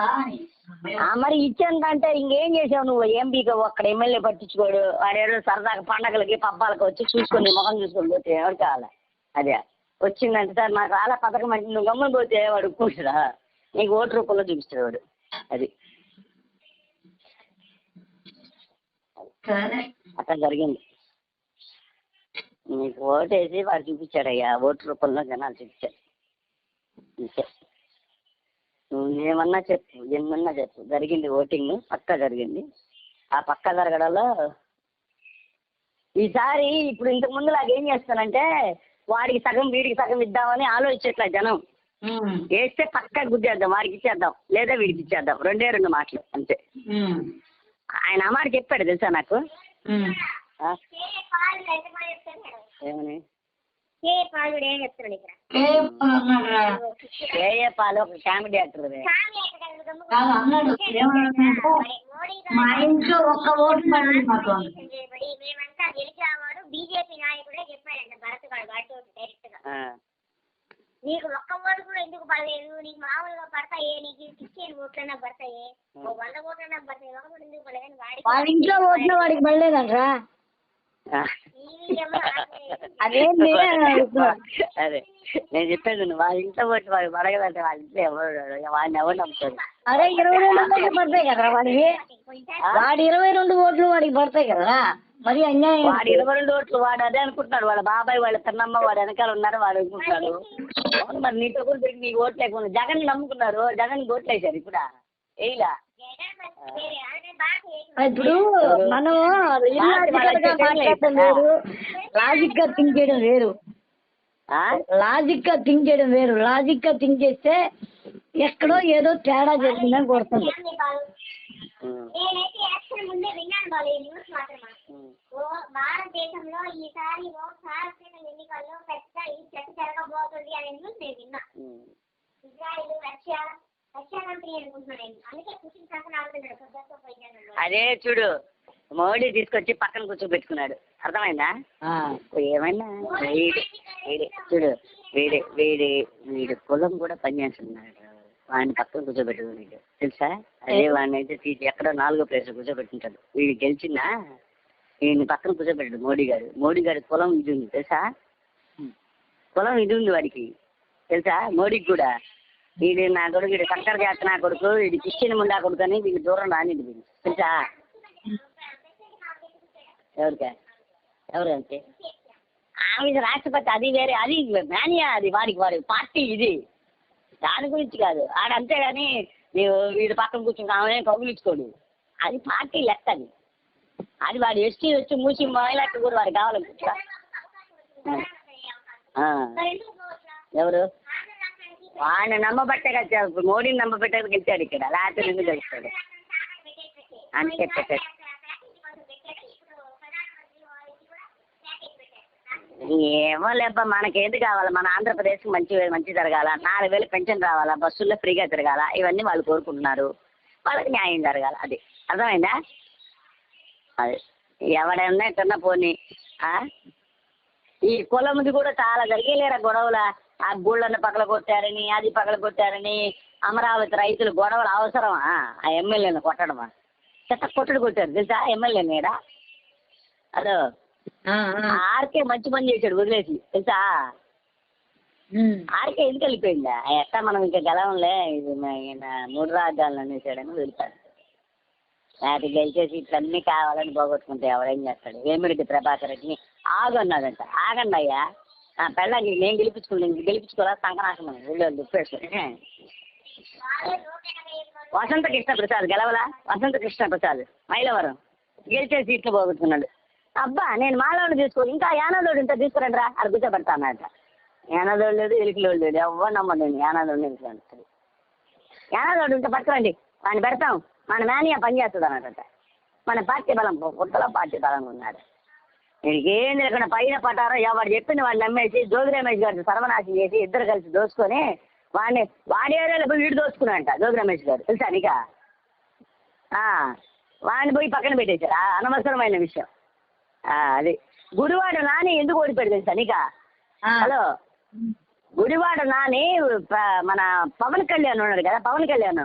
మరి ఇచ్చేందంటే ఇంకేం చేసావు నువ్వు? ఏం బీక ఒక్కడ ఎమ్మెల్యే పట్టించుకోడు, వాడేదో సరదాగా పండగలకి పబ్బాలకి వచ్చి చూసుకొని ముఖం చూసుకొని పోతే ఎవరు కావాలి? అదే వచ్చిందంటే సార్ నాకు రాలా పథకం అంటే నువ్వు గమ్మున పోతే వాడు ఒప్పుకుంటాడా? నీకు ఓటు రూపంలో చూపిస్తాడు వాడు. అది అట్లా జరిగింది. నీకు ఓటేసి వాడు చూపించాడయ్యా, ఓటు రూపంలో జనాలు చూపించాడు. నువ్వు ఏమన్నా చెప్పు జరిగింది ఓటింగ్ పక్కా జరిగింది. ఆ పక్కా జరగడంలో ఈసారి ఇప్పుడు ఇంతకు ముందు లాగా ఏం చేస్తానంటే వాడికి సగం వీడికి సగం ఇద్దామని ఆలోచించట్లే జనం. వేస్తే పక్కా గుద్దేద్దాం, వాడికి ఇచ్చేద్దాం లేదా వీడికి ఇచ్చేద్దాం, 2 మాటలు అంతే. ఆయన ఆ మాట చెప్పాడు తెలుసా నాకు. ఏమని? పాలు ఒక కామెడీ యాక్టర్ మా ఇంట్లో ఒక్క ఓటు బీజేపీ నాయకుడే చెప్పాడంట భరత్ గారు డైరెక్ట్ గా, నీకు ఒక్క ఓటు కూడా ఎందుకు పడలేదు, నీకు మామూలుగా పడతాయే, నీకు 16 ఓట్లన్నా పడతాయి, 100 ఓట్లన్నా పడతాయి, ఒక ఓటు ఎందుకు పడలేదని వాడి ఇంట్లో ఓట్లు వాడికి పడలేదంట్రా. అదే నేను చెప్పాను, వాళ్ళ ఇంట్లో ఓట్లు వాడికి పడగలంటే వాళ్ళ ఇంట్లో వాడిని ఎవరు నమ్ముతారు? అరే 22 ఓట్లు పడతాయి కదా వాడికి, వాడి 22 ఓట్లు వాడికి పడతాయి కదా. మరి అన్యాయం. వాడు 22 ఓట్లు వాడు అదే అనుకుంటున్నాడు, వాళ్ళ బాబాయ్ వాళ్ళ తన్నమ్మ వాడు వెనకాల ఉన్నారు వాడు అనుకుంటున్నాడు. మరి నీతో కూడా తిరిగి నీకు ఓట్లు లేకుండా జగన్ నమ్ముకున్నారు, జగన్ ఓట్లు వేసారు. ఇప్పుడు వేయలా. ఇప్పుడు మనం మాట్లాడటం వేరు, లాజిక్ గా థింక్ చేయడం వేరు. లాజిక్ గా థింక్ చేస్తే ఎక్కడో ఏదో తేడా జరిగిందని కొడుతుంది. నేనైతే ఎలక్షన్ ముందే విన్నాను బాలు, ఈ న్యూస్ మాత్రమే. భారతదేశంలో ఈసారి సార్వత్రిక ఎన్నికల్లో పెద్ద ఈ చర్చ జరగబోతుంది అనే న్యూస్ నేను విన్నా. ఇజ్రాయిల్ రష్యా మంత్రి అనుకుంటున్నాను, అందుకే పుటిన్ సంఘటన ఆడుతున్నాడు. అదే చూడు, మోడీ తీసుకొచ్చి పక్కన కూర్చోబెట్టుకున్నాడు, అర్థమైందా? ఏమైనా చూడు వీడి కులం కూడా పనిచేస్తున్నాడు, వాడిని పక్కన కూర్చోబెట్టుకున్నాడు తెలుసా. అదే వాడిని అయితే తీసి ఎక్కడో 4వ ప్లేస్ కూర్చోబెట్టింటాడు. వీడు గెలిచినా వీడిని పక్కన కూర్చోబెట్టాడు మోడీ గారి కులం ఇది ఉంది తెలుసా, కులం ఇది ఉంది వాడికి తెలుసా. మోడీకి కూడా వీడు నా కొడుకు, వీడు కక్కర చేస్త నా కొడుకు, వీడి క్రిస్టియన్ ముండా కొడుకు అని వీళ్ళు దూరం రానిది వీడు తెలుసా. ఎవరు అంతే ఆమె రాష్ట్రపతి, అది వేరే, అది మేనియా, అది వాడి పార్టీ, ఇది దాని గురించి కాదు. ఆడంతేగాని నీవు వీడి పక్కన కూర్చుని ఆమె కబులించుకోడు. అది పార్టీ లెక్క అది. అది వాడు ఎస్టీ వచ్చి మూసి మహిళకి కూడా వాడు కావాలనుకుంటా. ఎవరు వాడిని నమ్మబట్టే కదా, మోడీని నమ్మబట్టే గెలిచాడు ఇక్కడ, లేకపోతే ఎందుకు గెలుస్తాడు అని చెప్పారు. ఏమో లేబ్బా, మనకేంది కావాలా? మన ఆంధ్రప్రదేశ్ మంచి జరగాల, 4000 పెన్షన్ రావాలా, బస్సుల్లో ఫ్రీగా తిరగాల, ఇవన్నీ వాళ్ళు కోరుకుంటున్నారు. వాళ్ళకి న్యాయం జరగాల. అది అర్థమైందా? అది ఎవడన్నా ఎక్కడన్నా పోనీ. ఈ కులంది కూడా చాలా జరిగేలేరా గొడవల. ఆ గుళ్ళను పగల కొట్టారని, అది పగల కొట్టారని, అమరావతి రైతులు గొడవలు అవసరమా? ఆ ఎమ్మెల్యేని కొట్టడమా? చెత్త కొట్టుడు కొట్టారు తెలుసా ఎమ్మెల్యేని ఈడ. అదో ఆర్కే మంచి పని చేశాడు వదిలేసి తెలుసా. ఆర్కే ఎందుకు వెళ్ళిపోయిందా? ఎట్టా మనం ఇంకా గెలవంలే, ఇది 3 రాజ్యాలను అనేసాడని వెళ్ళిపోయాడు. అది గెలిచేసి ఇట్లన్నీ కావాలని పోగొట్టుకుంటే ఎవడేం చేస్తాడు? వేమిరెడ్డి ప్రభాకర్ రెడ్డిని ఆగన్నాడంట. ఆగండి అయ్యా, నా పెళ్ళకి నేను గెలిపించుకోవాలా సంకనాశనం వీళ్ళు దుప్పేసుకుని. వసంత కృష్ణ ప్రసాద్ గెలవలా? వసంత కృష్ణ ప్రసాద్ మైలవరం గెలిచే సీట్లు పోగొట్టుకున్నాడు. అబ్బా నేను మాలోడు తీసుకో, ఇంకా యానాదోడు ఇంత తీసుకురండి రా అది కూర్చోబెడతా అన్నట. యానాదోడు లేదు, ఇలికిలోడు లేదు, ఎవరు నమ్మడు. నేను యానాదోడు ఇలికి యానాదోడు ఇంత పట్టుకోండి, వాడిని పెడతాం, మన మేనియా పనిచేస్తుంది అన్నట. మన పార్టీ బలం కొత్తలో పార్టీ బలంగా ఉన్నాడు. నేను ఏం లేకుండా పైన పట్టారో ఎవరు చెప్పింది వాడిని నమ్మేసి జోగి రమేష్ గారిని సర్వనాశం చేసి ఇద్దరు కలిసి దోచుకొని వాడి ఏరియాలో పోయి వీడు దోచుకున్నాడంట జోగి రమేష్ గారు తెలుసా నీకా. వాడిని పోయి పక్కన పెట్టేశారు. అనవసరమైన విషయం అది. గుడివాడ నాని ఎందుకు ఓడిపోయాడు తెలుసా నీకా? హలో, గుడివాడ నాని మన పవన్ కళ్యాణ్ ఉన్నాడు కదా, పవన్ కళ్యాణ్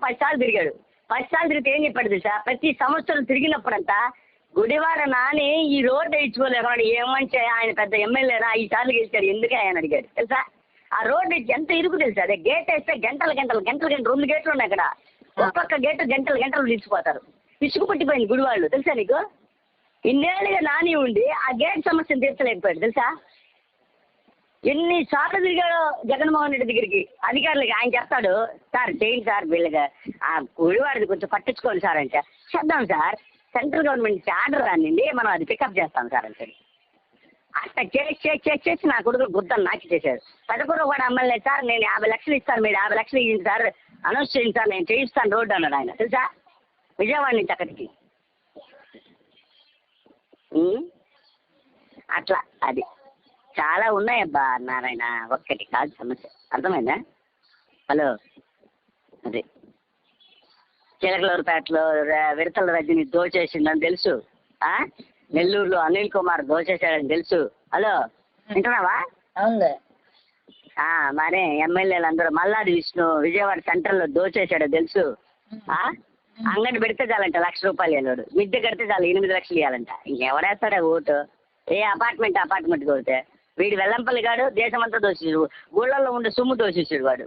10 సార్లు తిరిగాడు. 10 సార్లు తిరిగితే ఏం చెప్పాడు తెలుసా? ప్రతి సంవత్సరం తిరిగినప్పుడంతా గుడివాడ నాని ఈ రోడ్డు వేయించుకోలేకున్నాడు. ఏమంటే ఆయన పెద్ద ఎమ్మెల్యేనా 5 సార్లు గెలిచాడు, ఎందుకే ఆయన అడిగాడు తెలుసా. ఆ రోడ్డు ఎంత ఇరుకు తెలుసా? అదే గేట్ వేస్తే గంటలు 2 గేట్లు ఉన్నాయి అక్కడ. ఒక్కొక్క గేటు గంటలు నిలిచిపోతారు. పిసుకు పట్టిపోయింది గుడివాళ్ళు తెలుసా నీకు. ఇన్నేళ్ళుగా నాని ఉండి ఆ గేట్ సమస్యను తీర్చలేకపోయాడు తెలుసా. ఎన్నిసార్లు తిరిగాడో జగన్మోహన్ రెడ్డి దగ్గరికి అధికారులకి. ఆయన చెప్తాడు, సార్ చేయండి సార్, వీళ్ళగా ఆ గుడివాడిది కొంచెం పట్టించుకోండి సార్ అంటే. చేద్దాం సార్, సెంట్రల్ గవర్నమెంట్ ఆర్డర్ రానిండి, మనం అది పికప్ చేస్తాం సార్ అంటే. అట్లా చేసి నా కొడుకు గుద్దలు నాకి చేశాడు. పెద్దకూర కూడా అమ్మలేదు సార్, నేను 50 లక్షలు ఇస్తాను, మీరు 50 లక్షలు ఇవ్వండి సార్, అనౌన్స్ చేయండి సార్, నేను చేయిస్తాను రోడ్డు అన్నాడు ఆయన తెలుసా. విజయవాడ నుంచి అక్కడికి. అట్లా అది చాలా ఉన్నాయబ్బా నారాయణ, ఒక్కటి కాదు సమస్య. అర్థమైందా? హలో, అదే చిలకలూరుపేటలో విడతల రజని దోచేసిందని తెలుసు. నెల్లూరులో అనిల్ కుమార్ దోచేశాడని తెలుసు. హలో, వింటున్నావా? మరే ఎమ్మెల్యేలు అందరూ మల్లాది విష్ణు విజయవాడ సెంట్రల్లో దోచేశాడో తెలుసు. అంగడి పెడితే చాలంట 1 లక్ష రూపాయలు ఇవ్వడు, మిద్దె కడితే చాలు 8 లక్షలు ఇవ్వాలంట. ఇంకెవడేస్తాడా ఓటు? ఏ అపార్ట్మెంట్ కొడితే వీడు వెల్లంపల్లి గాడు దేశమంతా దోషించాడు, గుళ్ళల్లో ఉండే సొమ్ము దోషించాడు వాడు.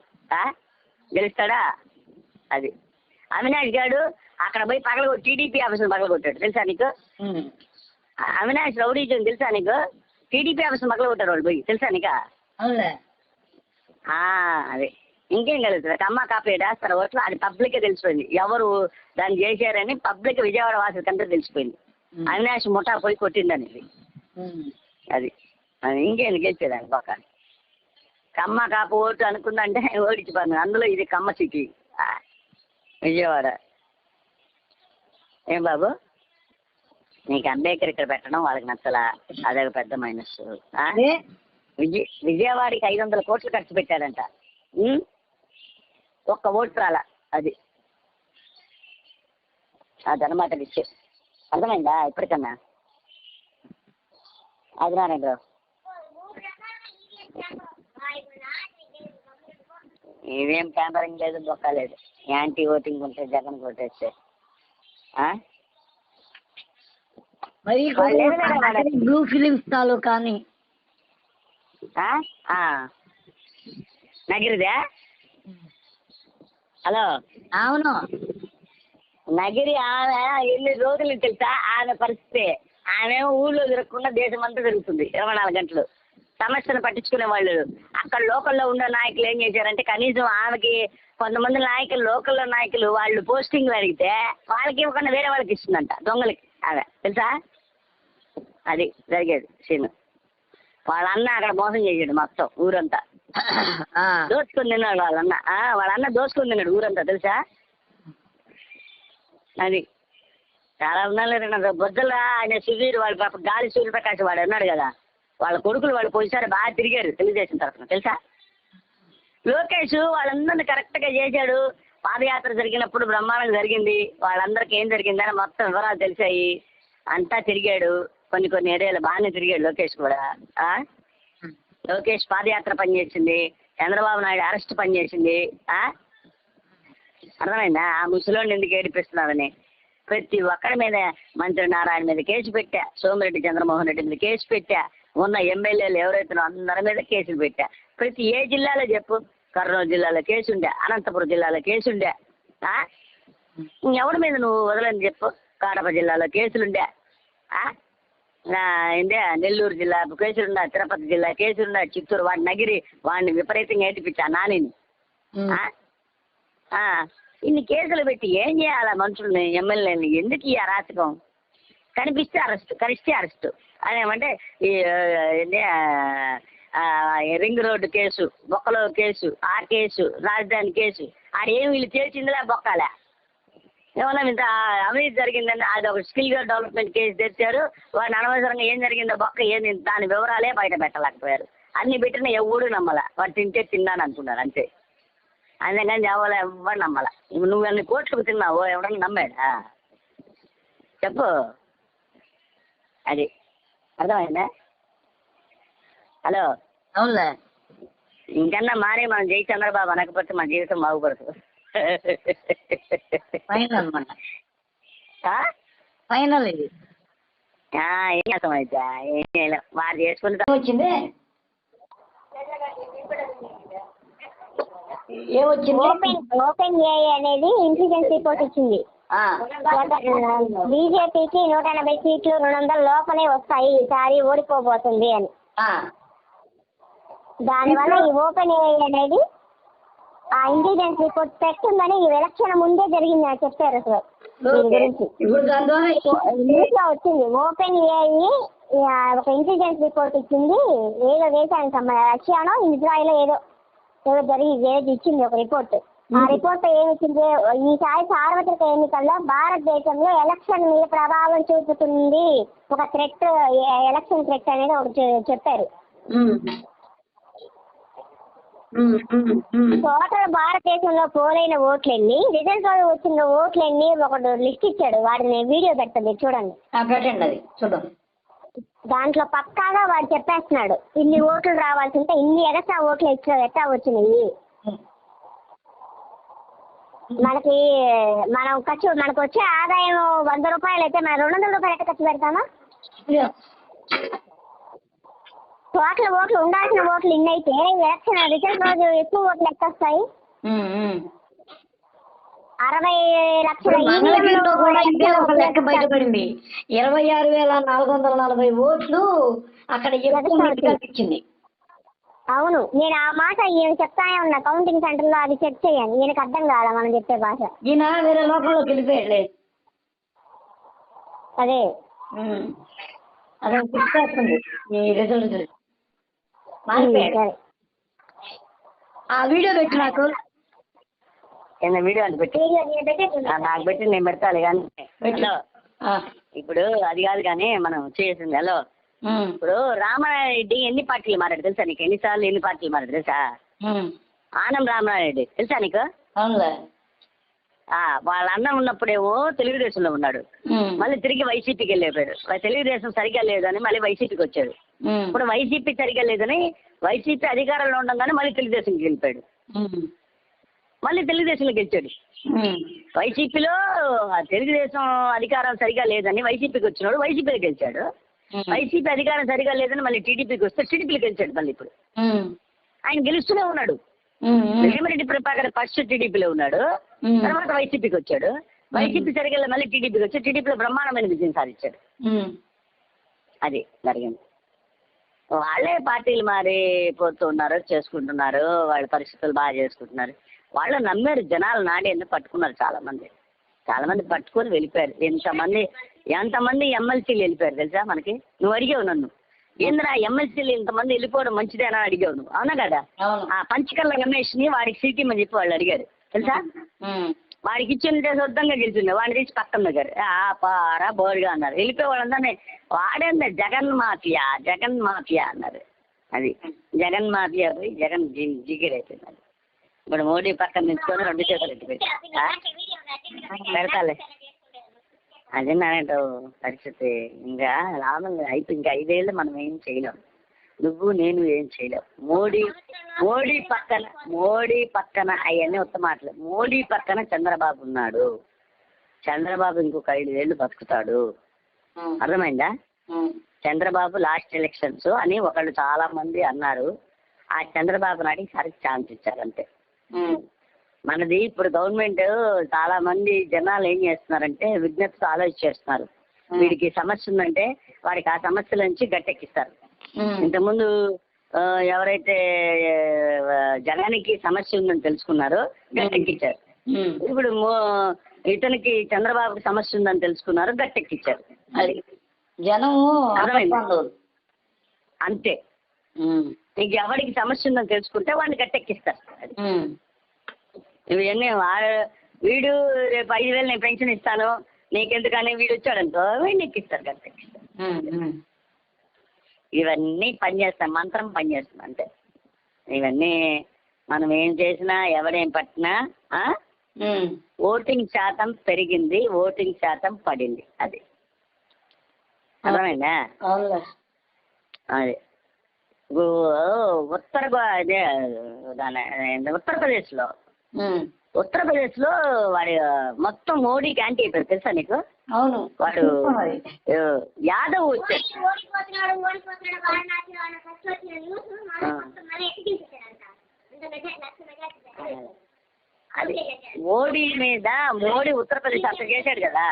గెలుస్తాడా? అది. అవినాష్ గాడు అక్కడ పోయి టీడీపీ ఆఫీసులు పగలగొట్టాడు తెలుసా నీకు. అవినాష్ రౌడీజం తెలుసా నీకు. టీడీపీ ఆఫీసులు పగలగొట్టారు వాళ్ళు పోయి తెలుసా నీకా. అది ఇంకేం కలుగుతుంది. కమ్మ కాపీ వేస్తారు ఓట్లు, అది పబ్లికే తెలిసిపోయింది ఎవరు దాన్ని చేశారని. పబ్లిక్ విజయవాడ వాసులకంతా తెలిసిపోయింది అవినాష్ ముఠా పోయి కొట్టిందని. అది ఇంకేం గెలిచేదాన్ని పక్క. కమ్మ కాపు ఓటు అనుకుందంటే ఓడించిపోయింది. అందులో ఇది కమ్మ సిటీ విజయవాడ. ఏం బాబు, నీకు అంబేద్కర్ ఇక్కడ పెట్టడం వాళ్ళకి నచ్చలా, అదొక పెద్ద మైనస్. విజయవాడకి 500 కోట్లు ఖర్చు పెట్టాడంట, ఒక్క ఓటు రాలా. అదనమాట విషయం. అర్థమైందా ఇప్పటికన్నా? అది నారాయణరావు, ఇదేం ట్యాంపరింగ్ లేదు, బొక్క లేదు. యాంటీ ఓటింగ్ ఉంటే జగన్ కొట్టేస్తే బ్లూ ఫిలిమ్స్ తాలూకాని నగిరిదే. హలో, అవును, నగిరి ఆమె ఎన్ని రోజులు తెలుసా ఆమె పరిస్థితి. ఆమె ఊళ్ళో తిరగకుండా దేశం అంతా తిరుగుతుంది 24 గంటలు. సమస్యను పట్టించుకునే వాళ్ళు. అక్కడ లోకల్లో ఉన్న నాయకులు ఏం చేశారంటే కనీసం ఆమెకి కొంతమంది నాయకులు లోకల్లో నాయకులు వాళ్ళు పోస్టింగ్లు అడిగితే వాళ్ళకి ఇవ్వకుండా వేరే వాళ్ళకి ఇస్తుందంట, దొంగలకి. ఆమె తెలుసా, అది జరిగేది సీన్. వాళ్ళ అన్న అక్కడ మోసం చేసాడు మొత్తం ఊరంతా, దోచుకొని తిన్నాడు వాళ్ళ అన్న దోచుకొని తిన్నాడు ఊరంతా తెలుసా. అది చాలా ఉన్నారు బొజ్జల ఆయన సుధీర్ వాళ్ళ పాప గాలి సూర్యప్రకాష్ వాడు అన్నాడు కదా, వాళ్ళ కొడుకులు వాళ్ళు పోయిసారి బాగా తిరిగారు తెలుగుదేశం తరఫున తెలుసా. లోకేష్ వాళ్ళందరినీ కరెక్ట్గా చేశాడు. పాదయాత్ర జరిగినప్పుడు బ్రహ్మాండంగా జరిగింది. వాళ్ళందరికీ ఏం జరిగిందని మొత్తం వివరాలు తెలిసాయి. అంతా తిరిగాడు, కొన్ని ఏరియాలు బాగానే తిరిగాడు లోకేష్ కూడా. లోకేష్ పాదయాత్ర పనిచేసింది, చంద్రబాబు నాయుడు అరెస్ట్ పనిచేసింది. అర్థమైందా? ఆ ముసలోని ఎందుకు ఏడిపిస్తున్నారని ప్రతి ఒక్కడి మీద, మంత్రి నారాయణ మీద కేసు పెట్టా, సోమిరెడ్డి చంద్రమోహన్ రెడ్డి మీద కేసు పెట్టా, ఉన్న ఎమ్మెల్యేలు ఎవరైతే అందరి మీద కేసులు పెట్టా. ప్రతి ఏ జిల్లాలో చెప్పు, కర్నూలు జిల్లాలో కేసు ఉండే, అనంతపురం జిల్లాలో కేసు ఉండే, ఎవరి మీద నువ్వు వదలని చెప్పు. కడప జిల్లాలో కేసులుండే, ఏందే నెల్లూరు జిల్లా కేసులున్నా, తిరుపతి జిల్లా కేసులున్నా, చిత్తూరు వాడిని నగిరి వాడిని విపరీతంగా ఏడిపించా నానిని. ఇన్ని కేసులు పెట్టి ఏం చేయాలా మనుషుల్ని, ఎమ్మెల్యేని? ఎందుకు ఈ అరాచకం? కనిపిస్తే అరెస్ట్, కలిస్తే అరెస్టు. అదేమంటే ఈ రింగ్ రోడ్డు కేసు, బొక్కలో కేసు, ఆ కేసు, రాజధాని కేసు, ఆడేమి వీళ్ళు చేసిందిలే బొక్కాలే. ఏమన్నా ఇంత అవినీతి జరిగిందని అది ఒక స్కిల్గా డెవలప్మెంట్ కేసు తెచ్చారు. వాడిని అనవసరంగా ఏం జరిగిందో బొక్క ఏంది దాని వివరాలే బయట పెట్టలేకపోయారు. అన్ని పెట్టినా ఎవడు నమ్మల, వాడు తింటే తిన్నాను అనుకున్నారు అంతే. అందుకని ఎవరు ఎవరు నమ్మల. నువ్వు అన్ని కోట్లకు తిన్నావు, ఎవడన్నా నమ్మాడా చెప్పు? అది అర్థమైందా? హలో, అవునులే. ఇంకన్నా మారే మనం జై చంద్రబాబు అనకపోతే మన జీవితం బాగుపడదు. ఫైనల్ అన్నమాట, ఫైనల్ ఇది. ఏం అర్థమైతే ఏం చేయలేం, వారు చేసుకుంటే వచ్చింది. ఓపెన్ ఏఐ అనేది ఇంటెలిజెన్స్ రిపోర్ట్ ఇచ్చింది. బీజేపీకి 180 సీట్లు 200 లోపలే వస్తాయి, ఈసారి ఓడిపోబోతుంది అని. దానివల్ల ఈ ఓపెన్ ఏఐ అనేది ఆ ఇంటెలిజెన్స్ రిపోర్ట్ పెట్టిందని ఈ ఎలక్షన్ ముందే జరిగింది అని చెప్పారు. అసలు దీని గురించి న్యూస్ లో వచ్చింది. ఓపెన్ ఏఐ ఒక ఇంటెలిజెన్స్ రిపోర్ట్ ఇచ్చింది, ఏదో దేశానికి రష్యానో ఇజ్రాయిల్ ఏదో ఏది ఇచ్చింది ఒక రిపోర్ట్. ఆ రిపోర్ట్ ఏమి ఇచ్చింది, ఈసారి సార్వత్రిక ఎన్నికల్లో భారతదేశంలో ఎలక్షన్ మీద ప్రభావం చూపుతుంది, ఒక థ్రెట్, ఎలక్షన్ థ్రెట్ అనేది ఒకటి చెప్పారు. టోటల్ భారతదేశంలో పోలైన ఓట్లెన్ని, రిజల్ట్ వచ్చిన ఓట్లెన్ని ఒకటి లిస్ట్ ఇచ్చాడు. వాడిని వీడియో పెడుతుంది చూడండి. పెట్టండి, అది చూద్దాం. దాంట్లో పక్కాగా వాడు చెప్పేస్తున్నాడు ఇన్ని ఓట్లు రావాల్సి ఉంటే ఇన్ని ఎగస్ట్రా ఓట్లు ఎట్టా వచ్చినాయి. మనకి మనకు వచ్చే ఆదాయం 100 రూపాయలు అయితే మనం 200 రూపాయలు ఎట్లా ఖర్చు పెడతామా? టోటల్ ఓట్లు ఉండాల్సిన ఓట్లు ఇన్ని అయితే ఎలక్షన్ రిజల్ట్ రోజు ఎక్కువ ఓట్లు ఎక్కొస్తాయి. 60 లక్షల లెక్క బయటపడింది. 26,440 ఓట్లు అక్కడ ఇచ్చింది. అవును, నేను ఆ మాట ఈయన చెప్తానే ఉన్నా కౌంటింగ్ సెంటర్ లో, అది చెక్ చేయండి. ఈయనకు అర్థం కాదా మనం చెప్పే భాష. ఈయన వేరే లోకంలో వెళ్ళిపోయలేదు. అదే అదే గుర్తొస్తుంది ఈ రిజల్ట్. ఆ వీడియో పెట్టి నాకు వీడియో అని పెట్టి నాకు పెట్టి నేను పెడతాను కానీ. ఇప్పుడు అది కాదు కానీ మనం చేసింది. హలో, ఇప్పుడు రామారెడ్డి ఎన్ని పార్టీలు మారాడు తెలుసా నీకు? ఎన్నిసార్లు ఎన్ని పార్టీలు మారాడు తెలుసా? ఆనం రామారెడ్డి తెలుసా నీకు? వాళ్ళ అన్న ఉన్నప్పుడేమో తెలుగుదేశంలో ఉన్నాడు, మళ్ళీ తిరిగి వైసీపీకి వెళ్ళిపోయాడు. తెలుగుదేశం సరిగ్గా లేదని మళ్ళీ వైసీపీకి వచ్చాడు. ఇప్పుడు వైసీపీ సరిగ్గా లేదని వైసీపీ అధికారంలో ఉండగానే మళ్ళీ తెలుగుదేశంకి వెళ్ళిపోయాడు. మళ్ళీ తెలుగుదేశంలో గెలిచాడు. వైసీపీలో తెలుగుదేశం అధికారం సరిగా లేదని వైసీపీకి వచ్చినాడు, వైసీపీలో గెలిచాడు. వైసీపీ అధికారం సరిగా లేదని మళ్ళీ టీడీపీకి వస్తే టీడీపీలో గెలిచాడు. మళ్ళీ ఇప్పుడు ఆయన గెలుస్తూనే ఉన్నాడు. వేమిరెడ్డి ప్రభాకర్ ఫస్ట్ టీడీపీలో ఉన్నాడు, తర్వాత వైసీపీకి వచ్చాడు. వైసీపీ సరిగా మళ్ళీ టీడీపీకి వచ్చి టీడీపీలో బ్రహ్మాండమైన విజయం సాధించాడు. అది జరిగింది. వాళ్ళే పార్టీలు మారిపోతున్నారు, చేసుకుంటున్నారు, వాళ్ళ పరిస్థితులు బాగా చేసుకుంటున్నారు. వాళ్ళు నమ్మారు, జనాలు నాడి ఎందుకు పట్టుకున్నారు చాలా మంది పట్టుకొని వెళ్ళిపోయారు. ఎంతమంది ఎమ్మెల్సీలు వెళ్ళిపోయారు తెలుసా మనకి. నువ్వు అడిగావు నన్ను, ఏంద్రా ఎమ్మెల్సీలు ఇంతమంది వెళ్ళిపోవడం మంచిదేనా అడిగావు నువ్వు, అవునా కదా. ఆ పంచకర్ల రమేష్ని వాడికి సీట్ ఇమ్మని చెప్పి వాళ్ళు అడిగారు తెలుసా. వాడికి ఇచ్చిన శుద్ధంగా గెలిచింది, వాడిని తీసి పక్కన దగ్గర పారా బోరుగా అన్నారు. వెళ్ళిపోయే వాళ్ళందరినీ వాడేందా జగన్ మాఫియా అన్నారు. అది జగన్ మాఫియా పోయి జగన్ జిగిరైపోయింది. అది ఇప్పుడు మోడీ పక్కన నిల్చుకొని 2 చేతులు ఎత్తి పెట్టి పెడతాలే. అదే నానేంటో పరిస్థితి. ఇంకా లాభం అయిపోయి ఇంకా 5 ఏళ్ళు మనం ఏం చేయలేం, నువ్వు నేను ఏం చేయలేవు. మోడీ పక్కన అవన్నీ ఉత్త మాటలు. మోడీ పక్కన చంద్రబాబు ఉన్నాడు. చంద్రబాబు ఇంకొక 5 ఏళ్ళు బతుకుతాడు, అర్థమైందా. చంద్రబాబు లాస్ట్ ఎలక్షన్స్ అని ఒకళ్ళు చాలా మంది అన్నారు. ఆ చంద్రబాబు నాటికి సరికి ఛాన్స్ ఇచ్చారు అంతే. మనది ఇప్పుడు గవర్నమెంట్ చాలా మంది జనాలు ఏం చేస్తున్నారంటే విజ్ఞప్తితో ఆలోచిస్తున్నారు. వీడికి సమస్య ఉందంటే వాడికి ఆ సమస్యల నుంచి గట్టెక్కిస్తారు. ఇంతకుముందు ఎవరైతే జనానికి సమస్య ఉందని తెలుసుకున్నారో గట్టెక్కించారు. ఇప్పుడు ఇతనికి చంద్రబాబుకి సమస్య ఉందని తెలుసుకున్నారు, గట్టెక్కించారు. అది జనం అంతే. నీకు ఎవరికి సమస్య ఉందని తెలుసుకుంటే వాడిని గట్టెక్కిస్తారు. ఇవన్నీ వీడు రేపు 5,000 నేను పెన్షన్ ఇస్తాను నీకెందుకని వీడు వచ్చాడనుకో వీడిని ఎక్కిస్తారు, గట్టెక్కిస్తారు. ఇవన్నీ పనిచేస్తాం, మంత్రం పనిచేస్తుంది అంతే. ఇవన్నీ మనం ఏం చేసినా ఎవడేం పట్టినా ఓటింగ్ శాతం పెరిగింది, ఓటింగ్ శాతం పడింది. అది అర్థమైందా. అది ఉత్తరప్రదేశ్లో వాడు మొత్తం మోడీకి యాంటీ అయిపోయారు తెలుసా నీకు. అవును, వాడు యాదవ్ వచ్చాడు. అది మోడీ ఉత్తరప్రదేశ్ అక్కడ చేశాడు కదా.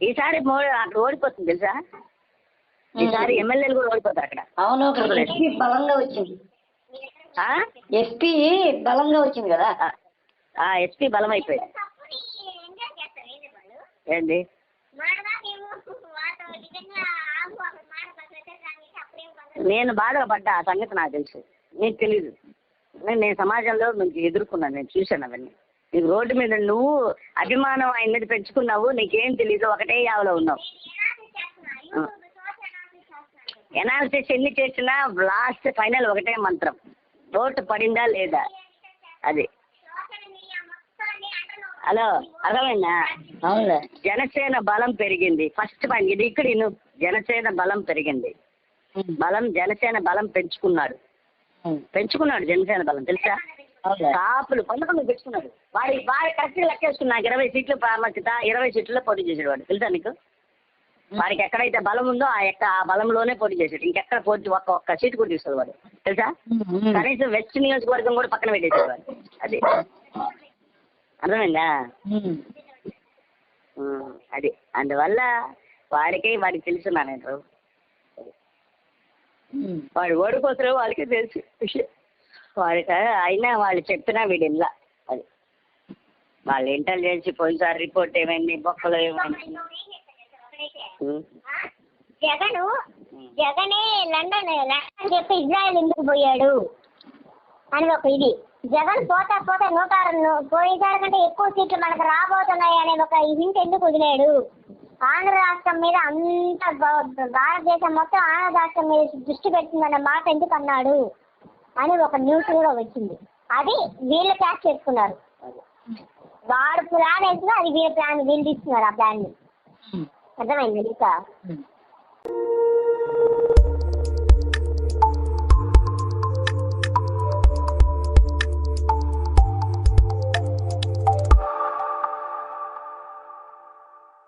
ఈసారి మోడీ అక్కడ ఓడిపోతుంది తెలుసా. ఈసారి ఎమ్మెల్యేలు కూడా ఓడిపోతారు అక్కడ. అవును, బలంగా వచ్చింది. ఎస్పీ బలంగా వచ్చింది కదా. ఎస్పీ బలం అయిపోయింది. ఏంటి నేను బాధగా పడ్డా, ఆ సంగతి నాకు తెలుసు, నీకు తెలీదు. నేను సమాజంలో మీకు ఎదుర్కొన్నాను, నేను చూశాను అవన్నీ. నీకు రోడ్డు మీద నువ్వు అభిమానం ఆయన మీద పెంచుకున్నావు, నీకేం తెలీదు, ఒకటే యావలో ఉన్నావు. ఎనాలిసిస్ ఎన్ని చేసినా లాస్ట్ ఫైనల్ ఒకటే మంత్రం, ఓటు పడిందా లేదా. అది హలో అర్థమైందా. జనసేన బలం పెరిగింది. ఫస్ట్ పాయింట్ ఇది. ఇక్కడ జనసేన బలం పెరిగింది. జనసేన బలం పెంచుకున్నాడు జనసేన బలం తెలుసా. కాపులు 11 పెంచుకున్నాడు. వాడి కరెక్ట్గా లెక్కేసుకున్నాడు. 20 సీట్లు ప్రాముఖ్యత, 20 సీట్లలో పోటీ చేసాడు వాడు తెలుసా నీకు. వాడికి ఎక్కడైతే బలం ఉందో ఆ బలంలోనే పోటీ చేసాడు. ఇంకెక్కడ పోటీ ఒక్క సీటు కూడా తీసుకోడు వాడు తెలుసా. కనీసం వెస్ట్ నియోజకవర్గం కూడా పక్కన పెట్టేసాడు వాడు. అది అర్థమైందా. అది అందువల్ల వాడికి తెలుసు నేను. వాడు ఓడిపోతారో వాళ్ళకే తెలుసు విషయం. వాడికి అయినా వాళ్ళు చెప్పినా వీడిలా. అది వాళ్ళ ఇంటెలిజెన్స్ పోయినసారి రిపోర్ట్ ఏమైంది, బొక్కలు ఏమైంది. జగనే లండన్ చెప్పి ఇజ్రాయెల్ ఎందుకు పోయాడు అని ఒక ఇది. జగన్ పోతా 106 పోయినసారి కంటే ఎక్కువ సీట్లు మనకు రాబోతున్నాయి అనే ఒక హింట్ ఎందుకు వదిలాడు. ఆంధ్ర రాష్ట్రం మీద అంత భారతదేశం మొత్తం ఆంధ్ర రాష్ట్రం మీద దృష్టి పెడుతుందన్న మాట ఎందుకు అన్నాడు అని ఒక న్యూస్ కూడా వచ్చింది. అది వీళ్ళు క్యాచ్ చేసుకున్నారు. వాడు ప్లాన్ వేసినా అది వీళ్ళ ప్లాన్, వీళ్ళు తీస్తున్నారు ఆ ప్లాన్ని. అర్థమైంది ఇంకా.